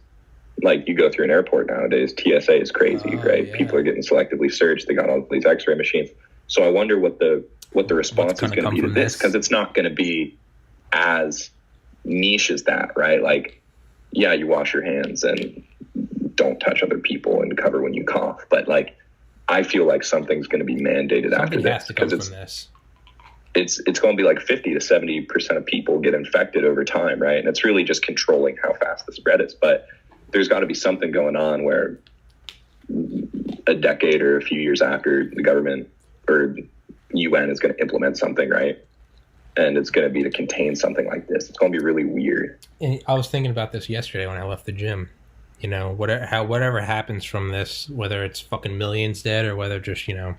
Speaker 2: like you go through an airport nowadays, TSA is crazy, right? Yeah. People are getting selectively searched. They got all these X-ray machines. So I wonder what the response is going to be to this, because it's not going to be as niche as that, right? Like, yeah, you wash your hands and don't touch other people and cover when you cough, but like, I feel like something's going to be mandated after this, because it's going to be like 50 to 70% of people get infected over time, right? And it's really just controlling how fast the spread is. But there's got to be something going on where a decade or a few years after, the government or UN is going to implement something, right? And it's going to be to contain something like this. It's going to be really weird.
Speaker 1: And I was thinking about this yesterday when I left the gym. You know, whatever happens from this, whether it's fucking millions dead or whether just, you know,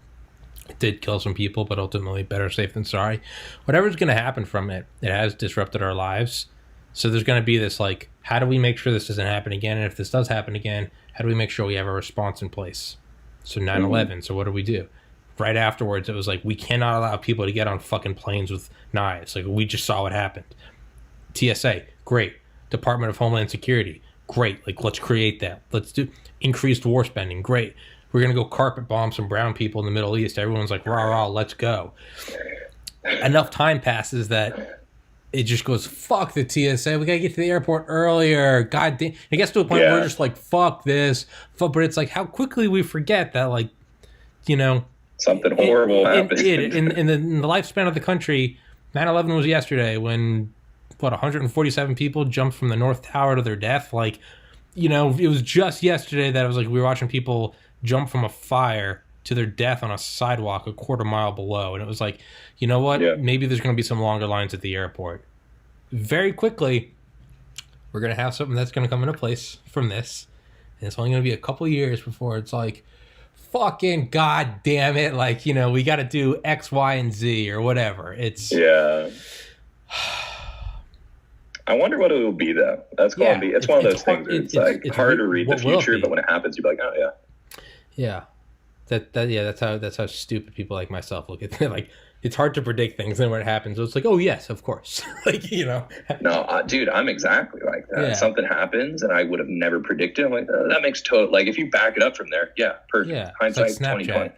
Speaker 1: it did kill some people, but ultimately better safe than sorry. Whatever's going to happen from it, it has disrupted our lives. So there's going to be this, like, how do we make sure this doesn't happen again? And if this does happen again, how do we make sure we have a response in place? So 9/11, so what do we do? Right afterwards, it was like, we cannot allow people to get on fucking planes with knives. Like, we just saw what happened. TSA, great. Department of Homeland Security, great. Like, let's create that. Let's do increased war spending, great. We're going to go carpet bomb some brown people in the Middle East. Everyone's like, rah, rah, let's go. Enough time passes that it just goes, fuck the TSA. We got to get to the airport earlier. God damn. It gets to a point where we're just like, fuck this. But it's like how quickly we forget that, like, you know.
Speaker 2: Something horrible happened.
Speaker 1: In the lifespan of the country, 9/11 was yesterday when, 147 people jumped from the North Tower to their death. Like, you know, it was just yesterday that it was like we were watching people jump from a fire to their death on a sidewalk a quarter mile below. And it was like, you know what? Yeah. Maybe there's going to be some longer lines at the airport. Very quickly, we're going to have something that's going to come into place from this. And it's only going to be a couple years before it's like, fucking god damn it. Like, you know, we got to do X, Y, and Z or whatever. It's...
Speaker 2: Yeah. I wonder what it will be, though. That's going to be... It's one of those things where it's hard to read the future, but when it happens, you'll be like, oh, yeah.
Speaker 1: Yeah, that's how stupid people like myself look at it. Like, it's hard to predict things, and when it happens, it's like, oh yes, of course. Like, you know.
Speaker 2: No, dude, I'm exactly like that. Yeah. Something happens, and I would have never predicted. I'm like, oh, that makes total. Like, if you back it up from there, yeah, perfect.
Speaker 1: Yeah,
Speaker 2: hindsight,
Speaker 1: like Snapchat.
Speaker 2: 2020.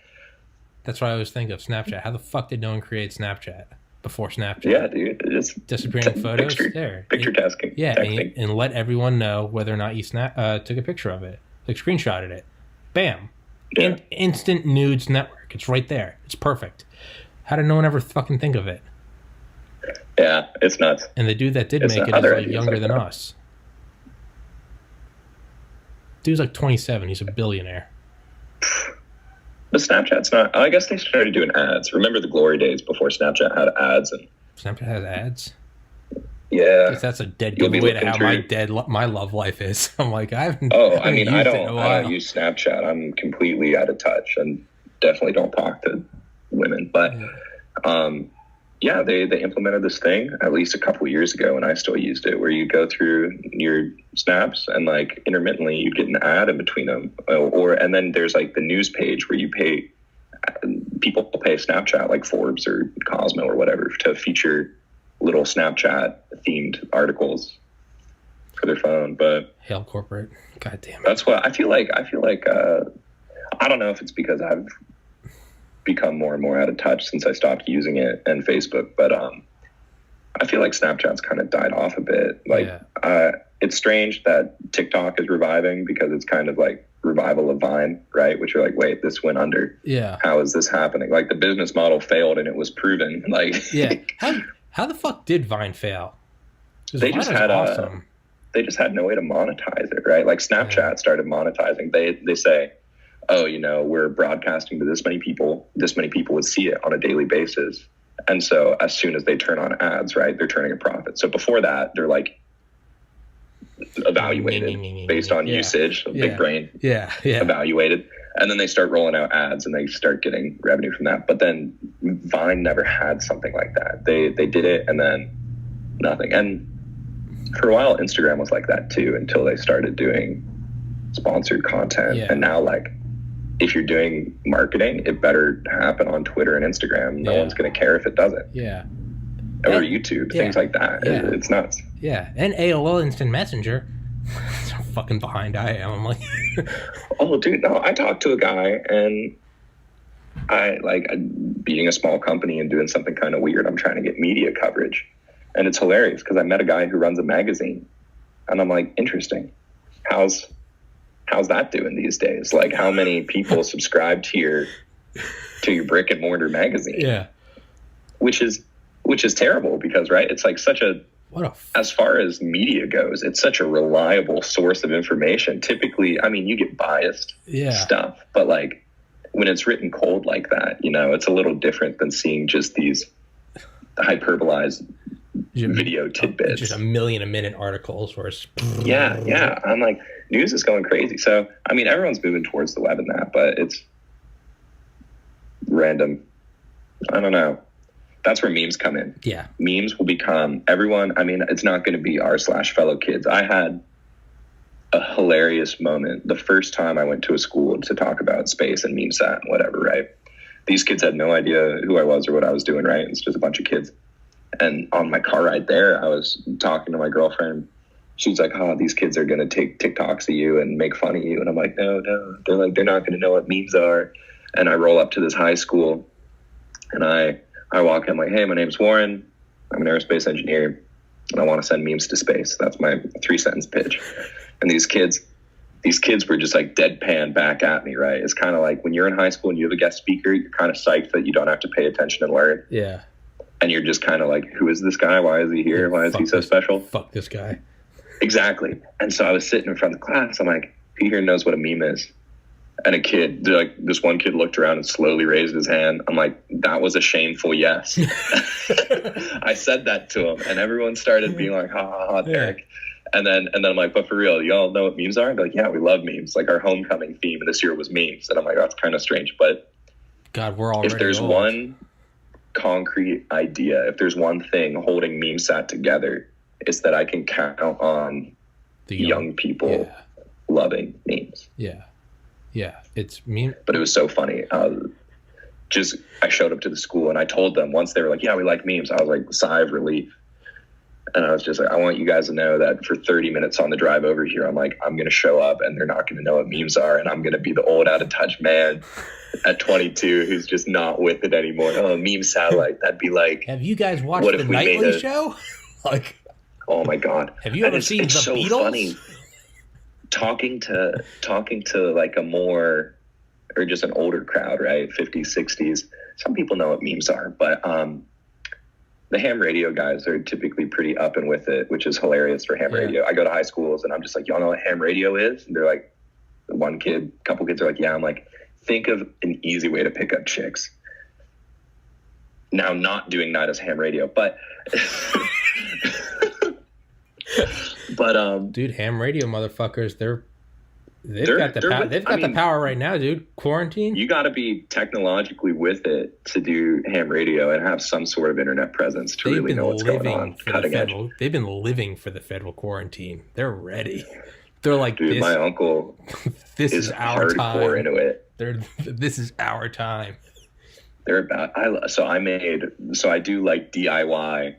Speaker 1: That's what I always think of Snapchat. How the fuck did no one create Snapchat before Snapchat?
Speaker 2: Yeah, dude, it's
Speaker 1: disappearing photos.
Speaker 2: Picture tasking.
Speaker 1: Yeah, and let everyone know whether or not you took a picture of it, like screenshotted it. Bam. Yeah. Instant nudes network. It's right there. It's perfect. How did no one ever fucking think of it?
Speaker 2: Yeah, it's nuts.
Speaker 1: And the dude that did make it is like younger than us. Dude's like 27. He's a billionaire.
Speaker 2: But Snapchat's not... I guess they started doing ads. Remember the glory days before Snapchat had ads? And
Speaker 1: Snapchat has ads?
Speaker 2: Yeah.
Speaker 1: That's a dead giveaway to how my love life is. I'm like, I don't use
Speaker 2: Snapchat. I'm completely out of touch and definitely don't talk to women. But yeah, they implemented this thing at least a couple of years ago, and I still used it, where you go through your snaps and like intermittently you'd get an ad in between them, and then there's like the news page where you pay Snapchat, like Forbes or Cosmo or whatever, to feature little Snapchat themed articles for their phone. But
Speaker 1: hail corporate, god damn it.
Speaker 2: That's what I feel like. I don't know if it's because I've become more and more out of touch since I stopped using it, and Facebook, but I feel like Snapchat's kind of died off a bit. Like, it's strange that TikTok is reviving, because it's kind of like revival of Vine, right? Which you're like, wait, this went under.
Speaker 1: Yeah.
Speaker 2: How is this happening? Like, the business model failed and it was proven. Like,
Speaker 1: yeah. How the fuck did Vine fail?
Speaker 2: They just had no way to monetize it, right? Like, Snapchat started monetizing. They say, oh, you know, we're broadcasting to this many people would see it on a daily basis. And so as soon as they turn on ads, right, they're turning a profit. So before that, they're like evaluated based on usage, big brain evaluated. And then they start rolling out ads and they start getting revenue from that. But then Vine never had something like that. They did it and then nothing. And for a while, Instagram was like that too, until they started doing sponsored content.
Speaker 1: Yeah.
Speaker 2: And now, like, if you're doing marketing, it better happen on Twitter and Instagram. No one's going to care if it doesn't.
Speaker 1: Yeah.
Speaker 2: Or YouTube, things like that.
Speaker 1: Yeah.
Speaker 2: It's nuts.
Speaker 1: Yeah. And AOL Instant Messenger. That's how fucking behind I am. I'm like,
Speaker 2: oh, dude, no, I talked to a guy, and being a small company and doing something kind of weird, I'm trying to get media coverage. And it's hilarious because I met a guy who runs a magazine, and I'm like, interesting. How's that doing these days? Like, how many people subscribe to your brick and mortar magazine?
Speaker 1: yeah.
Speaker 2: Which is terrible because, right, it's like as far as media goes, it's such a reliable source of information. Typically, I mean, you get biased stuff, but like when it's written cold like that, you know, it's a little different than seeing just these hyperbolized video tidbits.
Speaker 1: Just a million a minute articles where it's...
Speaker 2: Yeah. I'm like, news is going crazy. So, I mean, everyone's moving towards the web and that, but it's random. I don't know. That's where memes come in.
Speaker 1: Yeah.
Speaker 2: Memes will become everyone. I mean, it's not going to be r/fellow kids. I had a hilarious moment the first time I went to a school to talk about space and meme sat and whatever, right? These kids had no idea who I was or what I was doing, right? It's just a bunch of kids. And on my car ride there, I was talking to my girlfriend. She's like, oh, these kids are going to take TikToks of you and make fun of you. And I'm like, no. They're like, they're not going to know what memes are. And I roll up to this high school, and I walk in like, hey, my name's Warren. I'm an aerospace engineer, and I want to send memes to space. That's my 3-sentence pitch. And these kids were just like deadpan back at me, right? It's kind of like when you're in high school and you have a guest speaker, you're kind of psyched that you don't have to pay attention and learn.
Speaker 1: Yeah.
Speaker 2: And you're just kind of like, who is this guy? Why is he here? Why is he so special?
Speaker 1: Fuck this guy.
Speaker 2: Exactly. And so I was sitting in front of the class. I'm like, who here knows what a meme is? And this one kid looked around and slowly raised his hand. I'm like, that was a shameful yes. I said that to him, and everyone started being like, ha ha ha, Derek. And then I'm like, but for real, y'all know what memes are? They're like, yeah, we love memes. Like, our homecoming theme this year was memes. And I'm like, that's kind of strange. But
Speaker 1: God, we're already
Speaker 2: if there's
Speaker 1: old.
Speaker 2: one concrete idea, if there's one thing holding meme sat together, it's that I can count on the young people loving memes.
Speaker 1: Yeah, it's meme.
Speaker 2: But it was so funny. I showed up to the school and I told them once they were like, yeah, we like memes. I was like, sigh of relief. And I was just like, I want you guys to know that for 30 minutes on the drive over here, I'm like, I'm going to show up and they're not going to know what memes are. And I'm going to be the old out of touch man at 22 who's just not with it anymore. Oh, meme satellite. That'd be like,
Speaker 1: have you guys watched the Nightly Show? Like,
Speaker 2: oh my God.
Speaker 1: Have you ever seen the
Speaker 2: so
Speaker 1: Beatles?
Speaker 2: Funny. Talking to like a more, or just an older crowd, right? 50s, 60s. Some people know what memes are, but the ham radio guys are typically pretty up and with it, which is hilarious for ham radio. I go to high schools and I'm just like, y'all know what ham radio is? And they're like, couple kids are like, yeah. I'm like, think of an easy way to pick up chicks. Now, not doing that as ham radio, but
Speaker 1: dude, ham radio motherfuckers, they've got the power right now, dude. Quarantine.
Speaker 2: You got to be technologically with it to do ham radio and have some sort of internet presence to really know what's going on. Cutting edge.
Speaker 1: They've been living for the federal quarantine. They're ready. They're like,
Speaker 2: dude, my uncle
Speaker 1: this is our
Speaker 2: hardcore
Speaker 1: time.
Speaker 2: Into it.
Speaker 1: This is our time.
Speaker 2: They're about. I do like DIY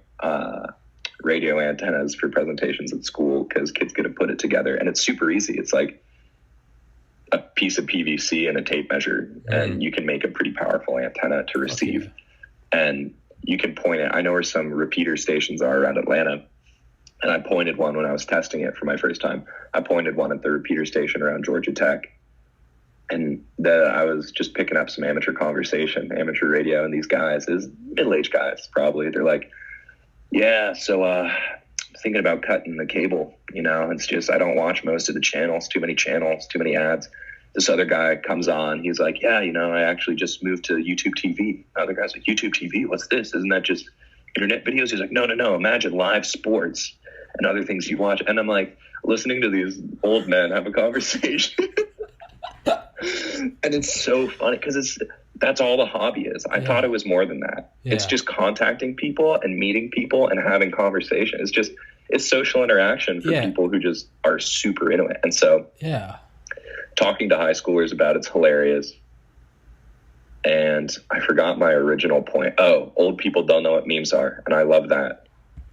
Speaker 2: radio antennas for presentations at school because kids get to put it together and it's super easy. It's like a piece of PVC and a tape measure, and you can make a pretty powerful antenna to receive. And you can point it. I know where some repeater stations are around Atlanta, and I pointed one when I was testing it for my first time. I pointed one at the repeater station around Georgia Tech, and I was just picking up some amateur radio, and these guys, is middle-aged guys probably. They're like, yeah, so thinking about cutting the cable, it's just, I don't watch most of the channels, too many ads. This other guy comes on, he's like, yeah, I actually just moved to YouTube TV. Other guy's like, YouTube TV, what's this? Isn't that just internet videos? He's like, no, imagine live sports and other things you watch. And I'm like, listening to these old men have a conversation. And it's so funny because that's all the hobby is. I thought it was more than that. Yeah. It's just contacting people and meeting people and having conversation. It's social interaction for people who just are super into it. And so talking to high schoolers about it's hilarious. And I forgot my original point. Oh, old people don't know what memes are. And I love that,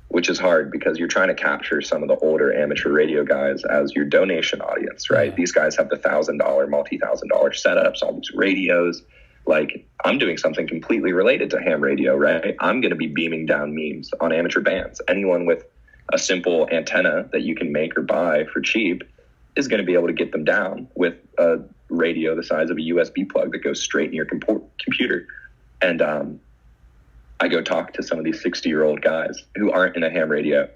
Speaker 2: which is hard because you're trying to capture some of the older amateur radio guys as your donation audience, right? Yeah. These guys have the $1,000, multi-$1,000 setups, all these radios. Like, I'm doing something completely related to ham radio, right? I'm going to be beaming down memes on amateur bands. Anyone with a simple antenna that you can make or buy for cheap is going to be able to get them down with a radio the size of a USB plug that goes straight in your computer. And I go talk to some of these 60-year-old guys who aren't in a ham radio.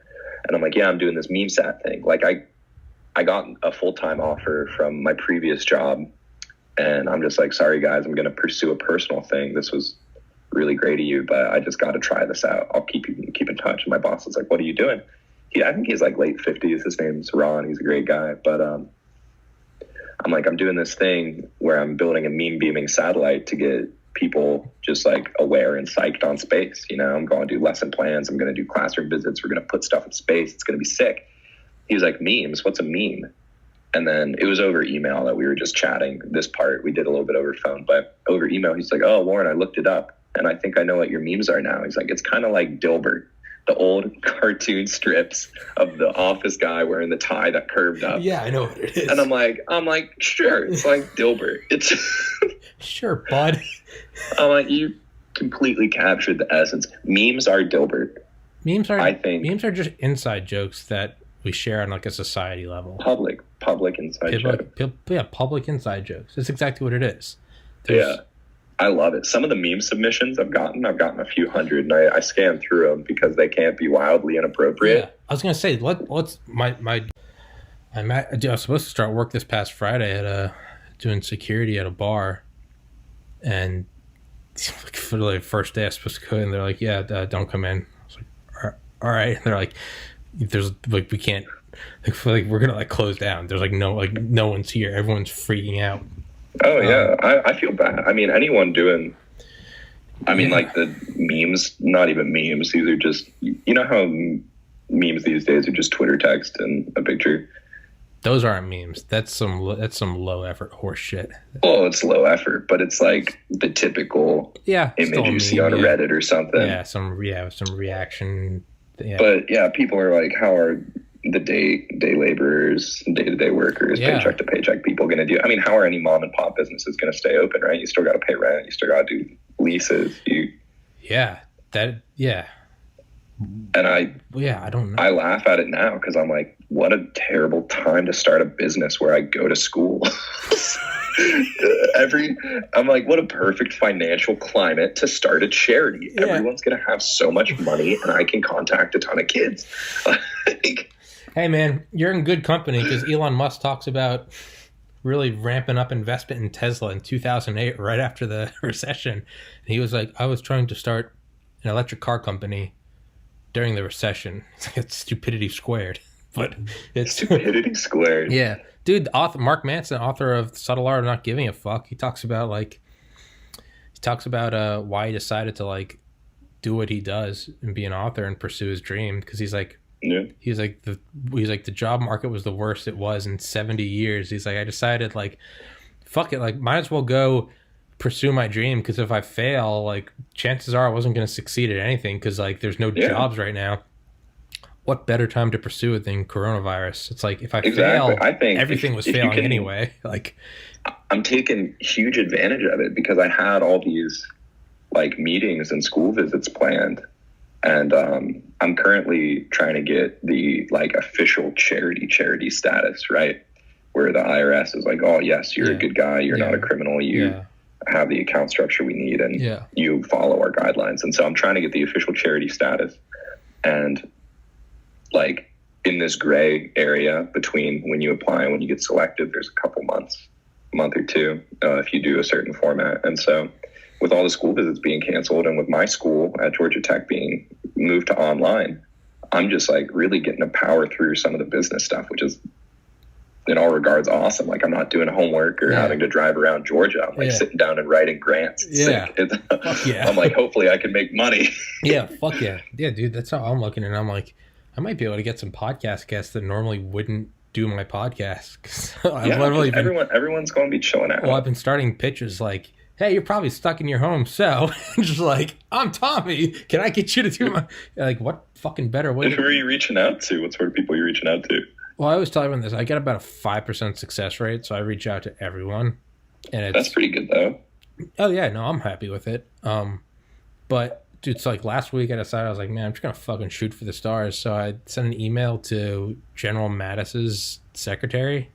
Speaker 2: And I'm like, yeah, I'm doing this meme sat thing. Like, I got a full-time offer from my previous job. And I'm just like, sorry, guys, I'm going to pursue a personal thing. This was really great of you, but I just got to try this out. I'll keep in touch. And my boss is like, what are you doing? I think he's like late 50s. His name's Ron. He's a great guy. But I'm like, I'm doing this thing where I'm building a meme beaming satellite to get people just like aware and psyched on space. You know, I'm going to do lesson plans. I'm going to do classroom visits. We're going to put stuff in space. It's going to be sick. He was like, memes? What's a meme? And then it was over email that we were just chatting. This part we did a little bit over phone, but over email, he's like, oh, Warren, I looked it up and I think I know what your memes are now. He's like, it's kind of like Dilbert, the old cartoon strips of the office guy wearing the tie that curved up.
Speaker 1: Yeah, I know what it is.
Speaker 2: And I'm like, sure, it's like Dilbert. It's
Speaker 1: sure, bud.
Speaker 2: I'm like, you completely captured the essence. Memes are Dilbert.
Speaker 1: Memes are just inside jokes that we share on like a society level. Public inside jokes. Yeah, public inside jokes. That's exactly what it is.
Speaker 2: Yeah. I love it. Some of the meme submissions I've gotten a few hundred, and I scan through them because they can't be wildly inappropriate. Yeah.
Speaker 1: I was gonna say, I was supposed to start work this past Friday at doing security at a bar, and for the first day I was supposed to go in, they're like, yeah, don't come in. I was like, all right. And they're like, there's like, we can't, like we're gonna like close down. There's no one's here. Everyone's freaking out.
Speaker 2: Oh yeah, I feel bad. I mean, anyone doing, like the memes, not even memes. These are just, you know how memes these days are just Twitter text and a picture.
Speaker 1: Those aren't memes. That's some low effort horse shit.
Speaker 2: Well, it's low effort, but it's like the typical image you see on Reddit or something.
Speaker 1: Yeah, some reaction. Yeah.
Speaker 2: But yeah, people are like, how are the day laborers, day-to-day workers, paycheck to paycheck people going to do? I mean, how are any mom and pop businesses going to stay open, right? You still got to pay rent. You still got to do leases. And I don't know. I laugh at it now because I'm like, what a terrible time to start a business where I go to school. I'm like, what a perfect financial climate to start a charity. Yeah. Everyone's going to have so much money and I can contact a ton of kids.
Speaker 1: Hey man, you're in good company because Elon Musk talks about really ramping up investment in Tesla in 2008, right after the recession. And he was like, I was trying to start an electric car company during the recession. It's stupidity squared. But it's
Speaker 2: stupidity squared.
Speaker 1: Yeah. Dude, Mark Manson, author of Subtle Art of Not Giving a Fuck, he talks about why he decided to like do what he does and be an author and pursue his dream, because he's like the job market was the worst it was in 70 years. He's like, I decided like, fuck it, like might as well go pursue my dream, because if I fail, like chances are I wasn't going to succeed at anything, because like there's no jobs right now. What better time to pursue it than coronavirus? It's like if I fail, I think everything was failing anyway. Like
Speaker 2: I'm taking huge advantage of it because I had all these like meetings and school visits planned, and I'm currently trying to get the like official charity status, right? Where the IRS is like, oh yes, you're a good guy, you're not a criminal, you have the account structure we need, and you follow our guidelines. And so I'm trying to get the official charity status, and like in this gray area between when you apply and when you get selected, there's a couple months, a month or two, if you do a certain format. And so with all the school visits being canceled and with my school at Georgia Tech being moved to online, I'm just like really getting to power through some of the business stuff, which is in all regards awesome. Like I'm not doing homework or having to drive around Georgia. I'm like sitting down and writing grants. I'm like, hopefully I can make money.
Speaker 1: Fuck yeah. Yeah, dude, that's how I'm looking. And I'm like, I might be able to get some podcast guests that normally wouldn't do my podcast. 'Cause I've
Speaker 2: Yeah,
Speaker 1: literally
Speaker 2: just
Speaker 1: been,
Speaker 2: everyone's going to be chilling out.
Speaker 1: well, I've been starting pitches like, hey, you're probably stuck in your home, so just like, I'm Tommy. Can I get you to do my, like, what fucking better way?
Speaker 2: Who are you reaching out to? What sort of people are you reaching out to?
Speaker 1: Well, I always tell everyone this. I get about a 5% success rate, so I reach out to everyone. And
Speaker 2: That's pretty good, though.
Speaker 1: Oh, yeah, no, I'm happy with it. But, dude, it's like last week I decided, I was like, man, I'm just going to fucking shoot for the stars. So I sent an email to General Mattis's secretary,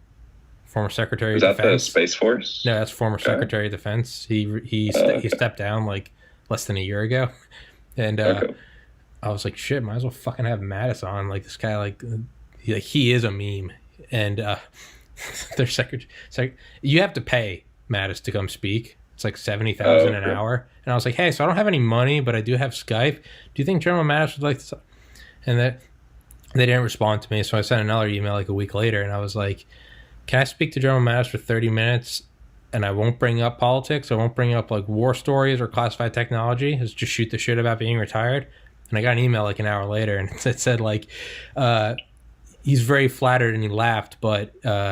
Speaker 1: former Secretary
Speaker 2: Is
Speaker 1: of
Speaker 2: that the
Speaker 1: Defense.
Speaker 2: Space Force?
Speaker 1: No, that's former Secretary of Defense. He stepped down like less than a year ago. And
Speaker 2: Okay.
Speaker 1: I was like, shit, might as well fucking have Mattis on. Like, this guy, like he is a meme. And their secretary, you have to pay Mattis to come speak. It's like $70,000 an hour. And I was like, hey, so I don't have any money, but I do have Skype. Do you think General Mattis would like to? And they didn't respond to me. So I sent another email like a week later, and I was like, can I speak to General Mattis for 30 minutes? And I won't bring up politics. I won't bring up like war stories or classified technology. It's just shoot the shit about being retired. And I got an email like an hour later, and it said like, he's very flattered and he laughed, but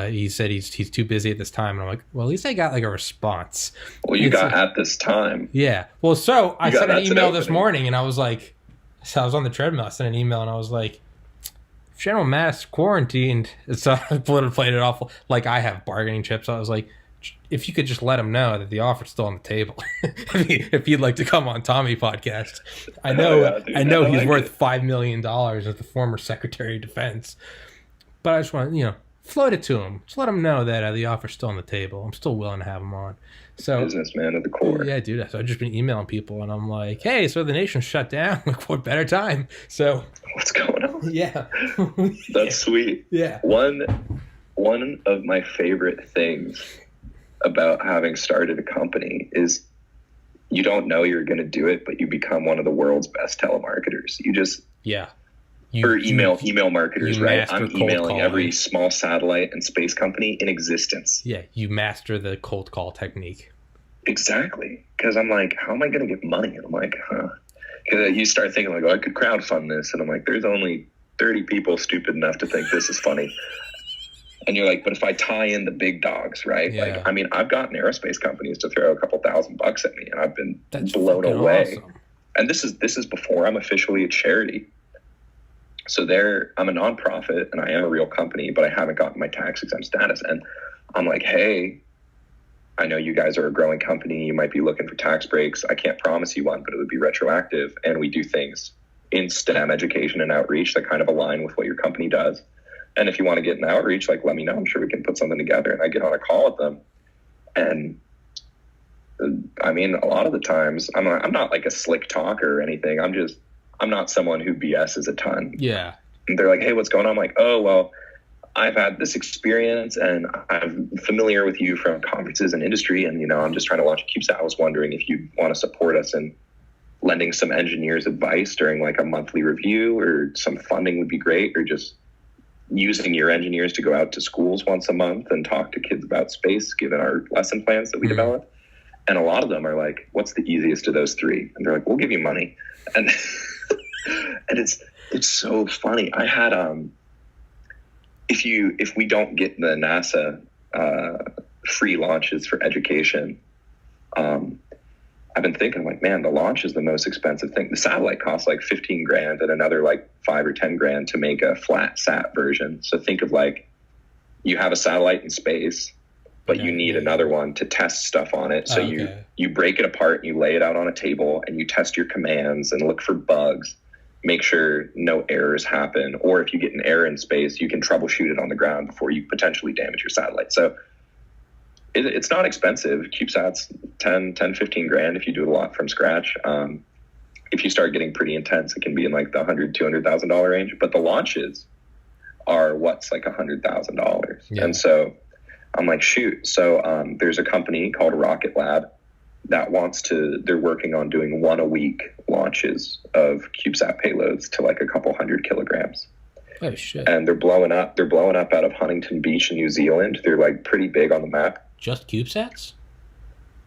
Speaker 1: he said he's too busy at this time. And I'm like, well, at least I got like a response.
Speaker 2: Well, you got at this time.
Speaker 1: Yeah. Well, so I sent an email this
Speaker 2: opening.
Speaker 1: morning, and I was like, so I was on the treadmill. I sent an email, and I was like, if General Mattis quarantined, so I played it off like I have bargaining chips. I was like, if you could just let him know that the offer's still on the table, if he'd like to come on Tommy podcast. I know he's
Speaker 2: like
Speaker 1: worth $5 million as the former Secretary of Defense, but I just want to, float it to him. Just let him know that the offer's still on the table. I'm still willing to have him on. So
Speaker 2: businessman at the core.
Speaker 1: Yeah, dude. So I've just been emailing people, and I'm like, hey, so the nation's shut down. Like, what better time? So
Speaker 2: What's going on?
Speaker 1: yeah,
Speaker 2: That's sweet.
Speaker 1: yeah.
Speaker 2: One of my favorite things about having started a company is you don't know you're going to do it, but you become one of the world's best telemarketers. You just email marketers, right? I'm emailing every small satellite and space company in existence.
Speaker 1: Yeah, you master the cold call technique.
Speaker 2: Exactly, because I'm like, how am I going to get money? And I'm like, because you start thinking like, oh, I could crowdfund this, and I'm like, there's only 30 people stupid enough to think this is funny. And you're like, but if I tie in the big dogs, right?
Speaker 1: Yeah.
Speaker 2: Like, I mean, I've gotten aerospace companies to throw a couple $1,000 at me, and I've been blown away.
Speaker 1: Awesome.
Speaker 2: And this is before I'm officially a charity. So I'm a nonprofit, and I am a real company, but I haven't gotten my tax exempt status. And I'm like, hey, I know you guys are a growing company. You might be looking for tax breaks. I can't promise you one, but it would be retroactive. And we do things in STEM education and outreach that kind of align with what your company does. And if you want to get an outreach, like, let me know. I'm sure we can put something together. And I get on a call with them. And I mean, a lot of the times I'm not like a slick talker or anything. I'm not someone who BS's a ton.
Speaker 1: Yeah.
Speaker 2: And they're like, hey, what's going on? I'm like, oh, well, I've had this experience and I'm familiar with you from conferences and industry. And, I'm just trying to launch a CubeSat. I was wondering if you want to support us in lending some engineers advice during like a monthly review, or some funding would be great, or just using your engineers to go out to schools once a month and talk to kids about space, given our lesson plans that we develop. And a lot of them are like, what's the easiest of those three? And they're like, we'll give you money. And and it's so funny. I had if we don't get the NASA free launches for education, I've been thinking like, man, the launch is the most expensive thing. The satellite costs like $15,000 and another like $5,000 or $10,000 to make a flat sat version. So think of like, you have a satellite in space, but you need another one to test stuff on it. So you break it apart and you lay it out on a table and you test your commands and look for bugs, make sure no errors happen. Or if you get an error in space, you can troubleshoot it on the ground before you potentially damage your satellite. So it's not expensive. CubeSat's $10,000-$15,000 if you do it a lot from scratch. If you start getting pretty intense, it can be in like the $100,000-$200,000 range. But the launches are what's like $100,000.
Speaker 1: Yeah.
Speaker 2: And so I'm like, shoot. So there's a company called Rocket Lab that they're working on doing 1 a week launches of CubeSat payloads to like a couple 100 kilograms.
Speaker 1: Oh shit.
Speaker 2: And they're blowing up out of Huntington Beach in New Zealand. They're like pretty big on the map.
Speaker 1: Just CubeSats?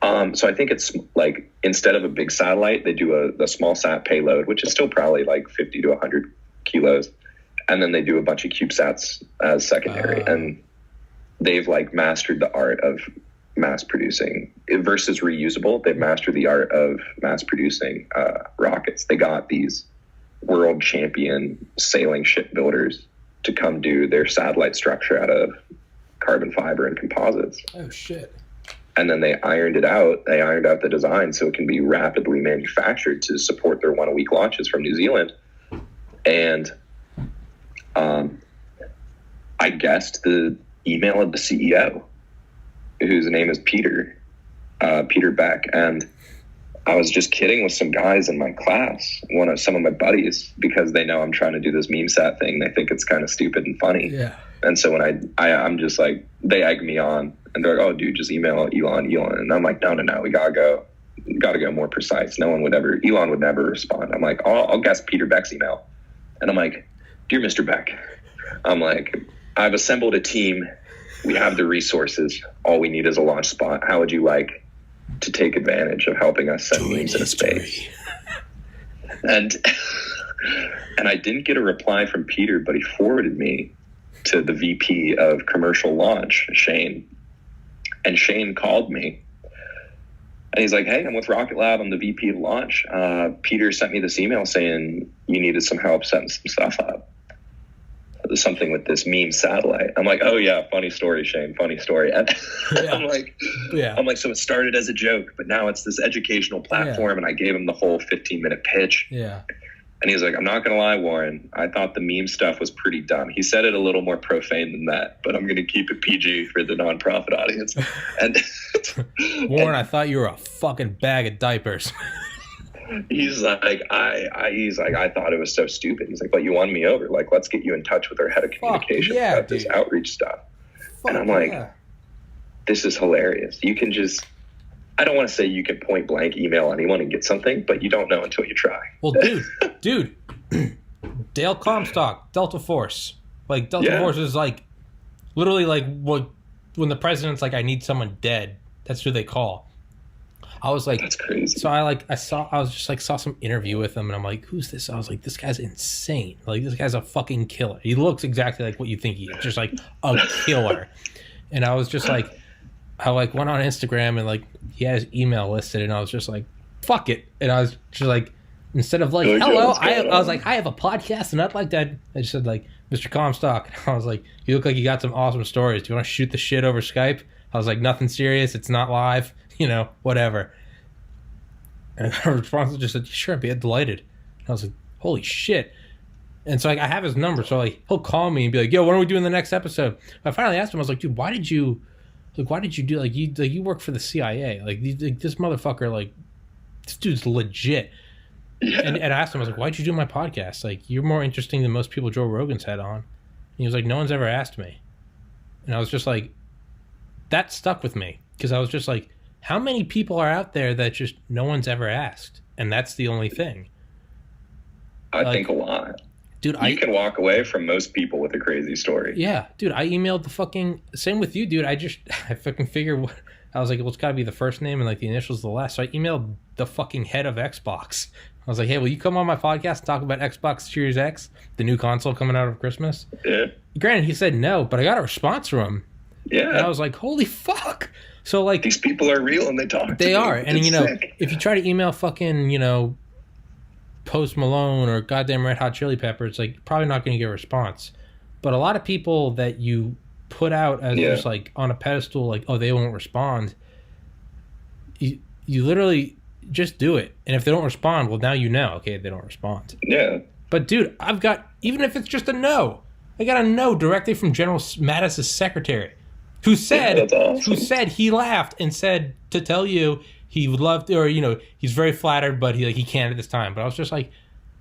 Speaker 2: So I think it's like, instead of a big satellite, they do a small sat payload, which is still probably like 50 to 100 kilos. and then they do a bunch of CubeSats as secondary. And they've like mastered the art of mass producing versus reusable. They've mastered the art of mass producing rockets. They got these world champion sailing ship builders to come do their satellite structure out of carbon fiber and composites.
Speaker 1: Oh shit.
Speaker 2: And then they ironed it out. They ironed out the design so it can be rapidly manufactured to support their 1 a week launches from New Zealand. And I guessed the email of the CEO, whose name is Peter Beck. And I was just kidding with some guys in my class, some of my buddies, because they know I'm trying to do this meme sat thing. They think it's kind of stupid and funny.
Speaker 1: Yeah.
Speaker 2: And so when I'm just like, they egg me on and they're like, oh dude, just email Elon. And I'm like, no, we gotta go more precise. Elon would never respond. I'm like, I'll guess Peter Beck's email. And I'm like, dear Mr. Beck, I'm like, I've assembled a team. We have the resources. All we need is a launch spot. How would you like to take advantage of helping us send memes into space? And I didn't get a reply from Peter, but he forwarded me to the VP of commercial launch, Shane. And Shane called me. And he's like, hey, I'm with Rocket Lab. I'm the VP of launch. Peter sent me this email saying you needed some help setting some stuff up. Something with this meme satellite. I'm like, oh yeah, funny story, Shane, funny story. And
Speaker 1: Yeah.
Speaker 2: I'm like, so it started as a joke, but now it's this educational platform. And I gave him the whole 15-minute pitch.
Speaker 1: Yeah.
Speaker 2: And he's like, I'm not going to lie, Warren, I thought the meme stuff was pretty dumb. He said it a little more profane than that, but I'm going to keep it PG for the nonprofit audience. And
Speaker 1: Warren, I thought you were a fucking bag of diapers.
Speaker 2: He's like, I thought it was so stupid. He's like, but you won me over. Like, let's get you in touch with our head of communications about this outreach stuff. And I'm like, this is hilarious. You can just, I don't want to say you can point blank email anyone and get something, but you don't know until you try.
Speaker 1: Well, dude, Dale Comstock, Delta Force. Like, Delta Force is like, literally like what, when the president's like, I need someone dead, that's who they call. I was like,
Speaker 2: that's crazy.
Speaker 1: So I saw some interview with him and I'm like, who's this? I was like, this guy's insane. Like, this guy's a fucking killer. He looks exactly like what you think he is, just like a killer. And I was just like, I like went on Instagram and like he had his email listed and I was just like, fuck it. And I was just like, instead of like, hello, I was like, I have a podcast and I'd like that. I just said like, Mr. Comstock. And I was like, you look like you got some awesome stories. Do you want to shoot the shit over Skype? I was like, nothing serious. It's not live. You know, whatever. And her response was just said, sure, I'd be delighted. And I was like, holy shit. And so like, I have his number. So like, he'll call me and be like, yo, when are we doing the next episode? I finally asked him, I was like, dude, why did you do, like, you work for the CIA. Like, this motherfucker, like, this dude's legit. Yeah. And I asked him, I was like, why'd you do my podcast? Like, you're more interesting than most people Joe Rogan's had on. And he was like, no one's ever asked me. And I was just like, that stuck with me. Because I was just like, how many people are out there that just no one's ever asked? And that's the only thing.
Speaker 2: I think a lot.
Speaker 1: Dude,
Speaker 2: you can walk away from most people with a crazy story.
Speaker 1: Yeah, dude, I emailed the fucking... Same with you, dude. I fucking figured... I was like, well, it's got to be the first name and like the initials of the last. So I emailed the fucking head of Xbox. I was like, hey, will you come on my podcast and talk about Xbox Series X, the new console coming out of Christmas?
Speaker 2: Yeah.
Speaker 1: Granted, he said no, but I got a response from him.
Speaker 2: Yeah.
Speaker 1: And I was like, holy fuck. So like,
Speaker 2: these people are real and they talk.
Speaker 1: They are, and
Speaker 2: it's
Speaker 1: you know,
Speaker 2: sick.
Speaker 1: If you try to email fucking, you know, Post Malone or goddamn Red Hot Chili Peppers, like probably not going to get a response. But a lot of people that you put out as just like on a pedestal, like, oh, they won't respond. You literally just do it, and if they don't respond, well, now you know, okay, they don't respond.
Speaker 2: Yeah.
Speaker 1: But dude, I've got, even if it's just a no, I got a no directly from General Mattis's secretary. Who said,
Speaker 2: awesome.
Speaker 1: Who said he laughed and said to tell you he would love to, or, you know, he's very flattered, but he can't at this time. But I was just like,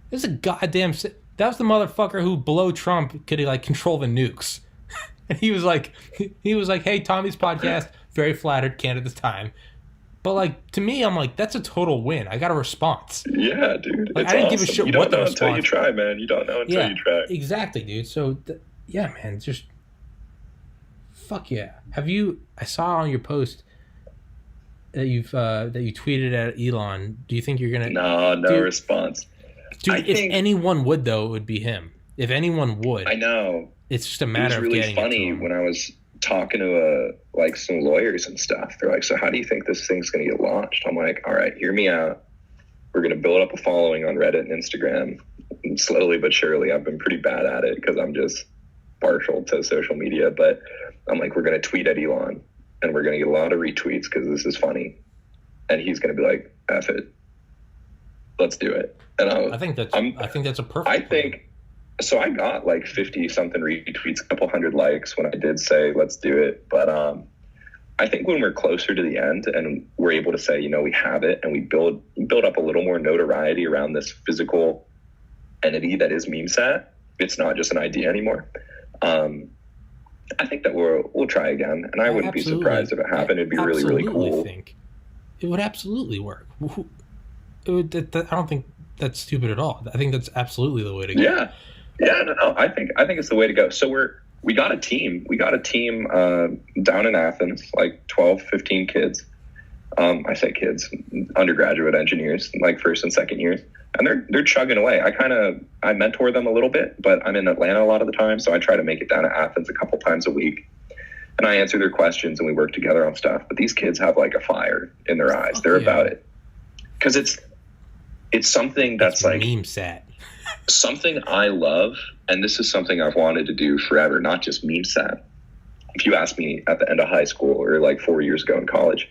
Speaker 1: this is a goddamn, that was the motherfucker who below Trump could like control the nukes. And he was like, hey, Tommy's podcast, very flattered, can't at this time. But like, to me, I'm like, that's a total win. I got a response.
Speaker 2: Yeah, dude.
Speaker 1: Like, I didn't give a shit what the response.
Speaker 2: You don't know until you try, man. You don't know until you try.
Speaker 1: Exactly, dude. So, yeah, man, just... Fuck yeah. I saw on your post that you tweeted at Elon. Do you think you're going to...
Speaker 2: No response.
Speaker 1: Dude, if anyone would, though, it would be him. If anyone would,
Speaker 2: I know.
Speaker 1: it's just a
Speaker 2: It was
Speaker 1: matter of
Speaker 2: really
Speaker 1: getting
Speaker 2: funny
Speaker 1: it to
Speaker 2: when
Speaker 1: them.
Speaker 2: I was talking to like some lawyers and stuff. They're like, so how do you think this thing's going to get launched? I'm like, all right, hear me out. We're going to build up a following on Reddit and Instagram. And slowly but surely, I've been pretty bad at it because I'm just partial to social media. But I'm like, we're going to tweet at Elon and we're going to get a lot of retweets because this is funny. And he's going to be like, F it. Let's do it. And
Speaker 1: I think that's a perfect plan.
Speaker 2: So I got like 50 something retweets, a couple hundred likes when I did say, let's do it. But I think when we're closer to the end and we're able to say, you know, we have it and we build up a little more notoriety around this physical entity that is MemeSat, it's not just an idea anymore. I think that we'll try again. And I wouldn't be surprised if it happened. It'd be really, really cool.
Speaker 1: I think it would absolutely work. I don't think that's stupid at all. I think that's absolutely the way to go.
Speaker 2: Yeah. Yeah, no. I think it's the way to go. So we got a team. We got a team down in Athens, like 12, 15 kids. I say kids, undergraduate engineers, like first and second years. And they're chugging away. I mentor them a little bit, but I'm in Atlanta a lot of the time, so I try to make it down to Athens a couple times a week. And I answer their questions and we work together on stuff. But these kids have like a fire in their eyes. They're about it. Because it's something that's like
Speaker 1: MemeSat.
Speaker 2: Something I love, and this is something I've wanted to do forever, not just MemeSat. If you asked me at the end of high school or like 4 years ago in college,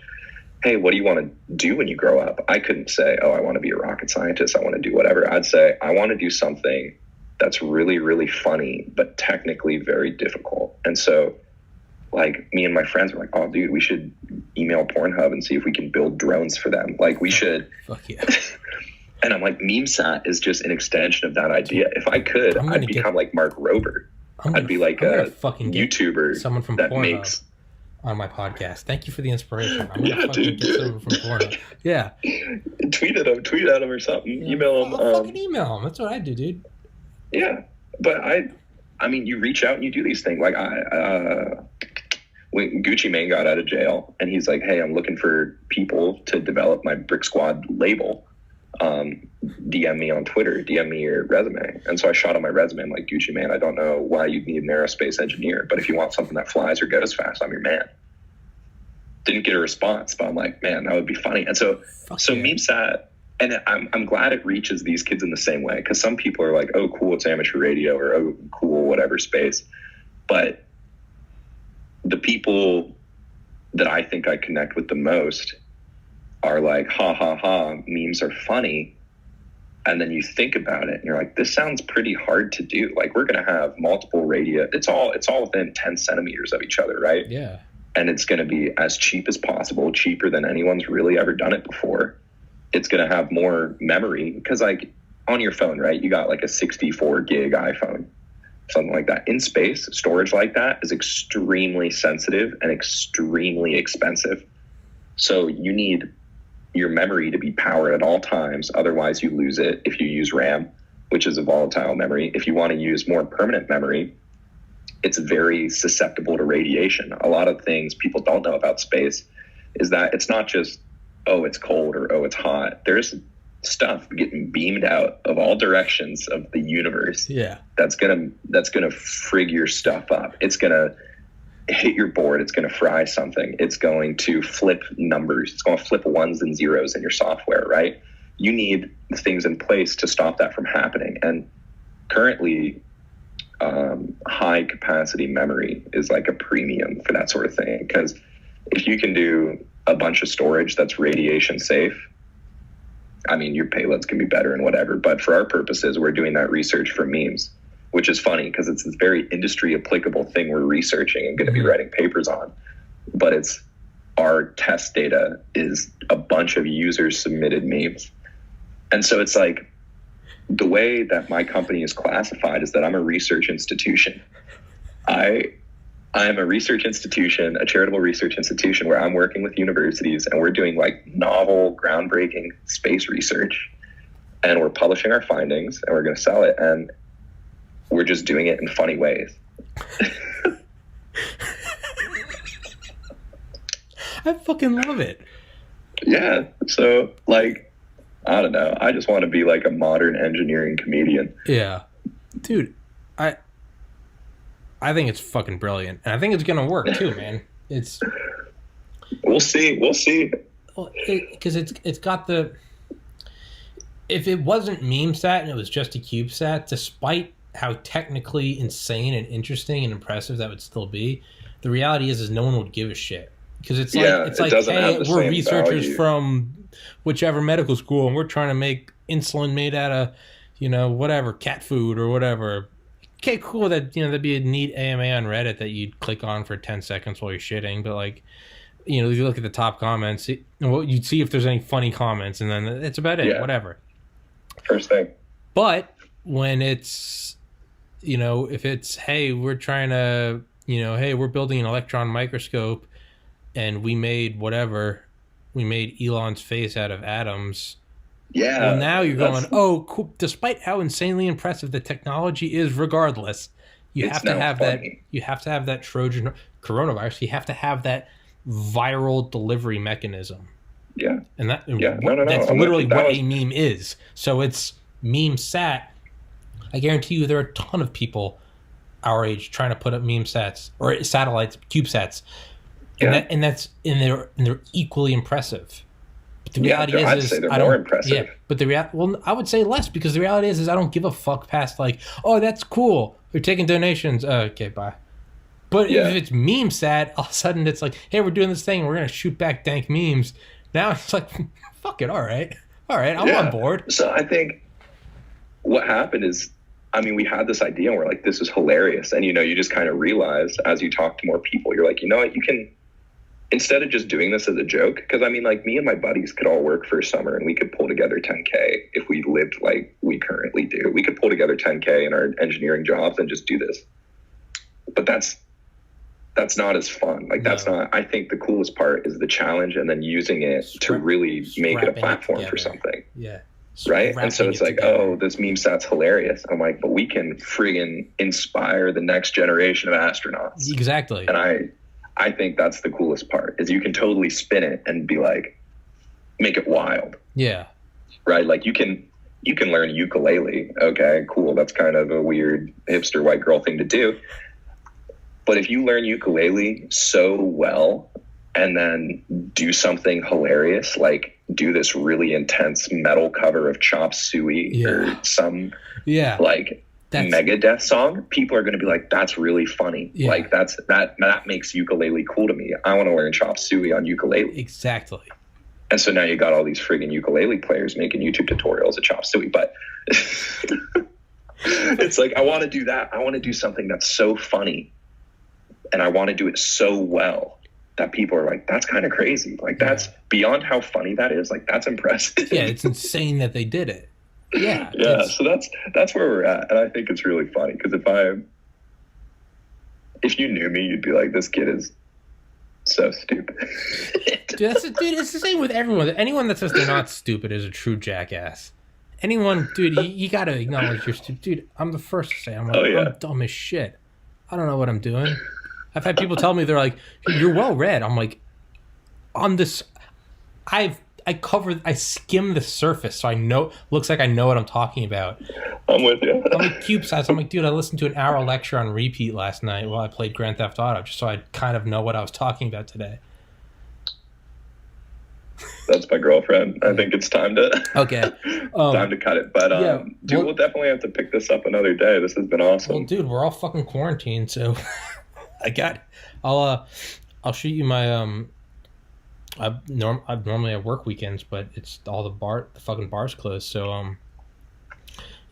Speaker 2: hey, what do you want to do when you grow up? I couldn't say, oh, I want to be a rocket scientist. I want to do whatever. I'd say, I want to do something that's really, really funny, but technically very difficult. And so like me and my friends were like, oh, dude, we should email Pornhub and see if we can build drones for them. Like we should.
Speaker 1: Fuck yeah.
Speaker 2: And I'm like, MemeSat is just an extension of that idea. If I could, I'd become like Mark Rober. I'd be like a fucking YouTuber
Speaker 1: someone from
Speaker 2: that
Speaker 1: Pornhub
Speaker 2: makes
Speaker 1: on my podcast. Thank you for the inspiration. I'm
Speaker 2: Yeah, dude.
Speaker 1: get someone from Pornhub. Yeah.
Speaker 2: tweet at him or something.
Speaker 1: Yeah.
Speaker 2: Email him.
Speaker 1: I'll fucking email him. That's what I do, dude.
Speaker 2: Yeah, but I mean, you reach out and you do these things. Like when Gucci Mane got out of jail, and he's like, "Hey, I'm looking for people to develop my Brick Squad label. DM me on Twitter. DM me your resume." And so I shot on my resume. I'm like, Gucci Mane, I don't know why you'd need an aerospace engineer, but if you want something that flies or goes fast, I'm your man. Didn't get a response, but I'm like, man, that would be funny. And so MemeSat, and I'm glad it reaches these kids in the same way, because some people are like, oh, cool, it's amateur radio, or oh, cool, whatever space. But the people that I think I connect with the most are like, ha, ha, ha, memes are funny. And then you think about it and you're like, this sounds pretty hard to do. Like, we're going to have multiple radio. It's all within 10 centimeters of each other, right?
Speaker 1: Yeah.
Speaker 2: And it's going to be as cheap as possible, cheaper than anyone's really ever done it before. It's going to have more memory, because like on your phone, right, you got like a 64 gig iPhone, something like that. In space, storage like that is extremely sensitive and extremely expensive. So you need your memory to be powered at all times. Otherwise you lose it if you use RAM, which is a volatile memory. If you want to use more permanent memory, it's very susceptible to radiation. A lot of things people don't know about space is that it's not just, oh, it's cold or oh, it's hot. There's stuff getting beamed out of all directions of the universe.
Speaker 1: Yeah.
Speaker 2: That's gonna frig your stuff up. It's gonna hit your board. It's gonna fry something. It's going to flip numbers. It's gonna flip ones and zeros in your software, right? You need things in place to stop that from happening. And currently, high capacity memory is like a premium for that sort of thing, because if you can do a bunch of storage that's radiation safe, I mean, your payloads can be better and whatever, but for our purposes, we're doing that research for memes, which is funny because it's this very industry applicable thing we're researching and going to be writing papers on. But it's our test data is a bunch of users submitted memes. And so it's like, the way that my company is classified is that I'm a research institution. I am a research institution, a charitable research institution, where I'm working with universities and we're doing like novel, groundbreaking space research, and we're publishing our findings and we're going to sell it, and we're just doing it in funny ways.
Speaker 1: I fucking love it.
Speaker 2: Yeah. So like, I don't know. I just want to be like a modern engineering comedian.
Speaker 1: Yeah. Dude, I think it's fucking brilliant, and I think it's gonna work too, man. It's
Speaker 2: we'll see.
Speaker 1: Because it's got the. If it wasn't MemeSat and it was just a CubeSat, despite how technically insane and interesting and impressive that would still be, the reality is no one would give a shit. Because it's like, hey, we're researchers from whichever medical school, and we're trying to make insulin made out of, whatever, cat food or whatever. Okay, cool. That'd be a neat AMA on Reddit that you'd click on for 10 seconds while you're shitting. But if you look at the top comments, you'd see if there's any funny comments, and then that's about it. Yeah. Whatever.
Speaker 2: First thing.
Speaker 1: But when it's, if it's, hey, we're trying to, hey, we're building an electron microscope, and we made Elon's face out of atoms.
Speaker 2: Yeah.
Speaker 1: Well, now you're going, oh, cool. Despite how insanely impressive the technology is, regardless, you have to have that Trojan coronavirus. You have to have that viral delivery mechanism.
Speaker 2: Yeah.
Speaker 1: And that,
Speaker 2: no.
Speaker 1: That's literally what a meme is. So it's MemeSat. I guarantee you there are a ton of people our age trying to put up MemeSats or satellites, CubeSats. And they're equally impressive. But the reality is
Speaker 2: they're more impressive.
Speaker 1: Yeah, but I would say less, because the reality is I don't give a fuck past oh, that's cool. We're taking donations. Okay, bye. But if it's MemeSat, all of a sudden it's like, hey, we're doing this thing. We're gonna shoot back dank memes. Now it's like, fuck it. All right, I'm on board.
Speaker 2: So I think what happened is, we had this idea and we're like, this is hilarious. And, you just kind of realize as you talk to more people, you're like, you know what, you can, instead of just doing this as a joke, because me and my buddies could all work for a summer and we could pull together 10K if we lived like we currently do. We could pull together 10K in our engineering jobs and just do this. But that's not as fun. That's not, I think the coolest part is the challenge and then using it to really make it a platform for something.
Speaker 1: Yeah.
Speaker 2: Right. And so it's like, oh, this MemeSat's hilarious. I'm like, but we can friggin' inspire the next generation of astronauts.
Speaker 1: Exactly.
Speaker 2: And I think that's the coolest part, is you can totally spin it and be like, make it wild.
Speaker 1: Yeah.
Speaker 2: Right. You can learn ukulele. Okay, cool. That's kind of a weird hipster white girl thing to do. But if you learn ukulele so well and then do something hilarious, like do this really intense metal cover of Chop Suey or some Megadeth song, people are going to be like, that's really funny. Yeah. That makes ukulele cool to me. I want to learn Chop Suey on ukulele.
Speaker 1: Exactly.
Speaker 2: And so now you got all these friggin' ukulele players making YouTube tutorials of Chop Suey. But it's like, I want to do that. I want to do something that's so funny. And I want to do it so well that people are like, that's kind of crazy. That's beyond how funny that is. That's impressive.
Speaker 1: Yeah, it's insane that they did it. Yeah.
Speaker 2: Yeah. So that's where we're at. And I think it's really funny because if you knew me, you'd be like, this kid is so stupid.
Speaker 1: Dude, it's the same with everyone. Anyone that says they're not stupid is a true jackass. Anyone, dude, you got to acknowledge you're stupid. Dude, I'm the first to say, I'm dumb as shit. I don't know what I'm doing. I've had people tell me, they're like, you're well read. I'm like, on this, I skim the surface, so I know, looks like I know what I'm talking about.
Speaker 2: I'm with you.
Speaker 1: I'm like CubeSats. I'm like, dude, I listened to an hour lecture on repeat last night while I played Grand Theft Auto, just so I kind of know what I was talking about today.
Speaker 2: That's my girlfriend. I think it's time to time to cut it. But dude, we'll definitely have to pick this up another day. This has been awesome.
Speaker 1: Well, dude, we're all fucking quarantined, so I'll shoot you my I normally have work weekends, but it's all the fucking bar's closed. So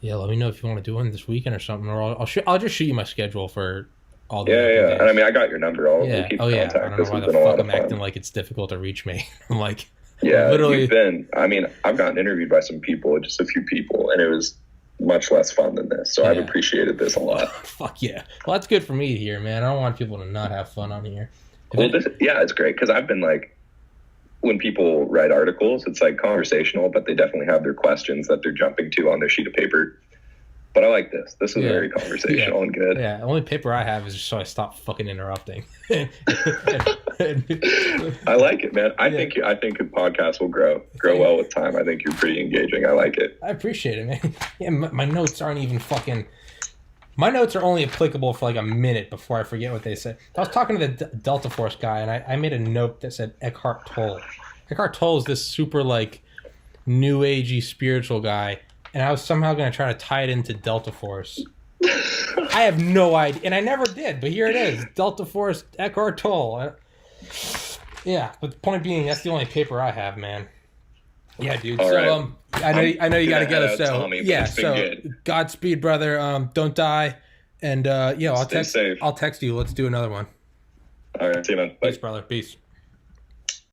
Speaker 1: let me know if you want to do one this weekend or something, or I'll just shoot you my schedule for all the days.
Speaker 2: And I got your number. We'll keep contact.
Speaker 1: I don't know why the fuck I'm acting like it's difficult to reach me. I'm like,
Speaker 2: literally. You've been. I've gotten interviewed by some people, just a few people, and it was much less fun than this. So I've appreciated this a lot.
Speaker 1: Fuck yeah. Well, that's good for me to hear, man. I don't want people to not have fun on here.
Speaker 2: It's great because I've been like, when people write articles, it's like conversational, but they definitely have their questions that they're jumping to on their sheet of paper. But I like this. This is very conversational and good.
Speaker 1: Yeah, the only paper I have is just so I stop fucking interrupting.
Speaker 2: I like it, man. I think a podcast will grow well with time. I think you're pretty engaging. I like it.
Speaker 1: I appreciate it, man. Yeah, my notes aren't even fucking My notes are only applicable for like a minute before I forget what they said. I was talking to the Delta Force guy, and I made a note that said Eckhart Tolle. Eckhart Tolle is this super like new agey spiritual guy, and I was somehow going to try to tie it into Delta Force. I have no idea, and I never did, but here it is. Delta Force, Eckhart Tolle. Yeah, but the point being, that's the only paper I have, man. Yeah, dude.
Speaker 2: All
Speaker 1: so,
Speaker 2: right.
Speaker 1: I know you got to go.
Speaker 2: Out,
Speaker 1: So,
Speaker 2: Tommy,
Speaker 1: yeah.
Speaker 2: it's been
Speaker 1: So,
Speaker 2: good.
Speaker 1: Godspeed, brother. Don't die. And yeah,
Speaker 2: Stay safe.
Speaker 1: I'll text you. Let's do another one.
Speaker 2: All right, see you, man. Bye.
Speaker 1: Peace, brother. Peace.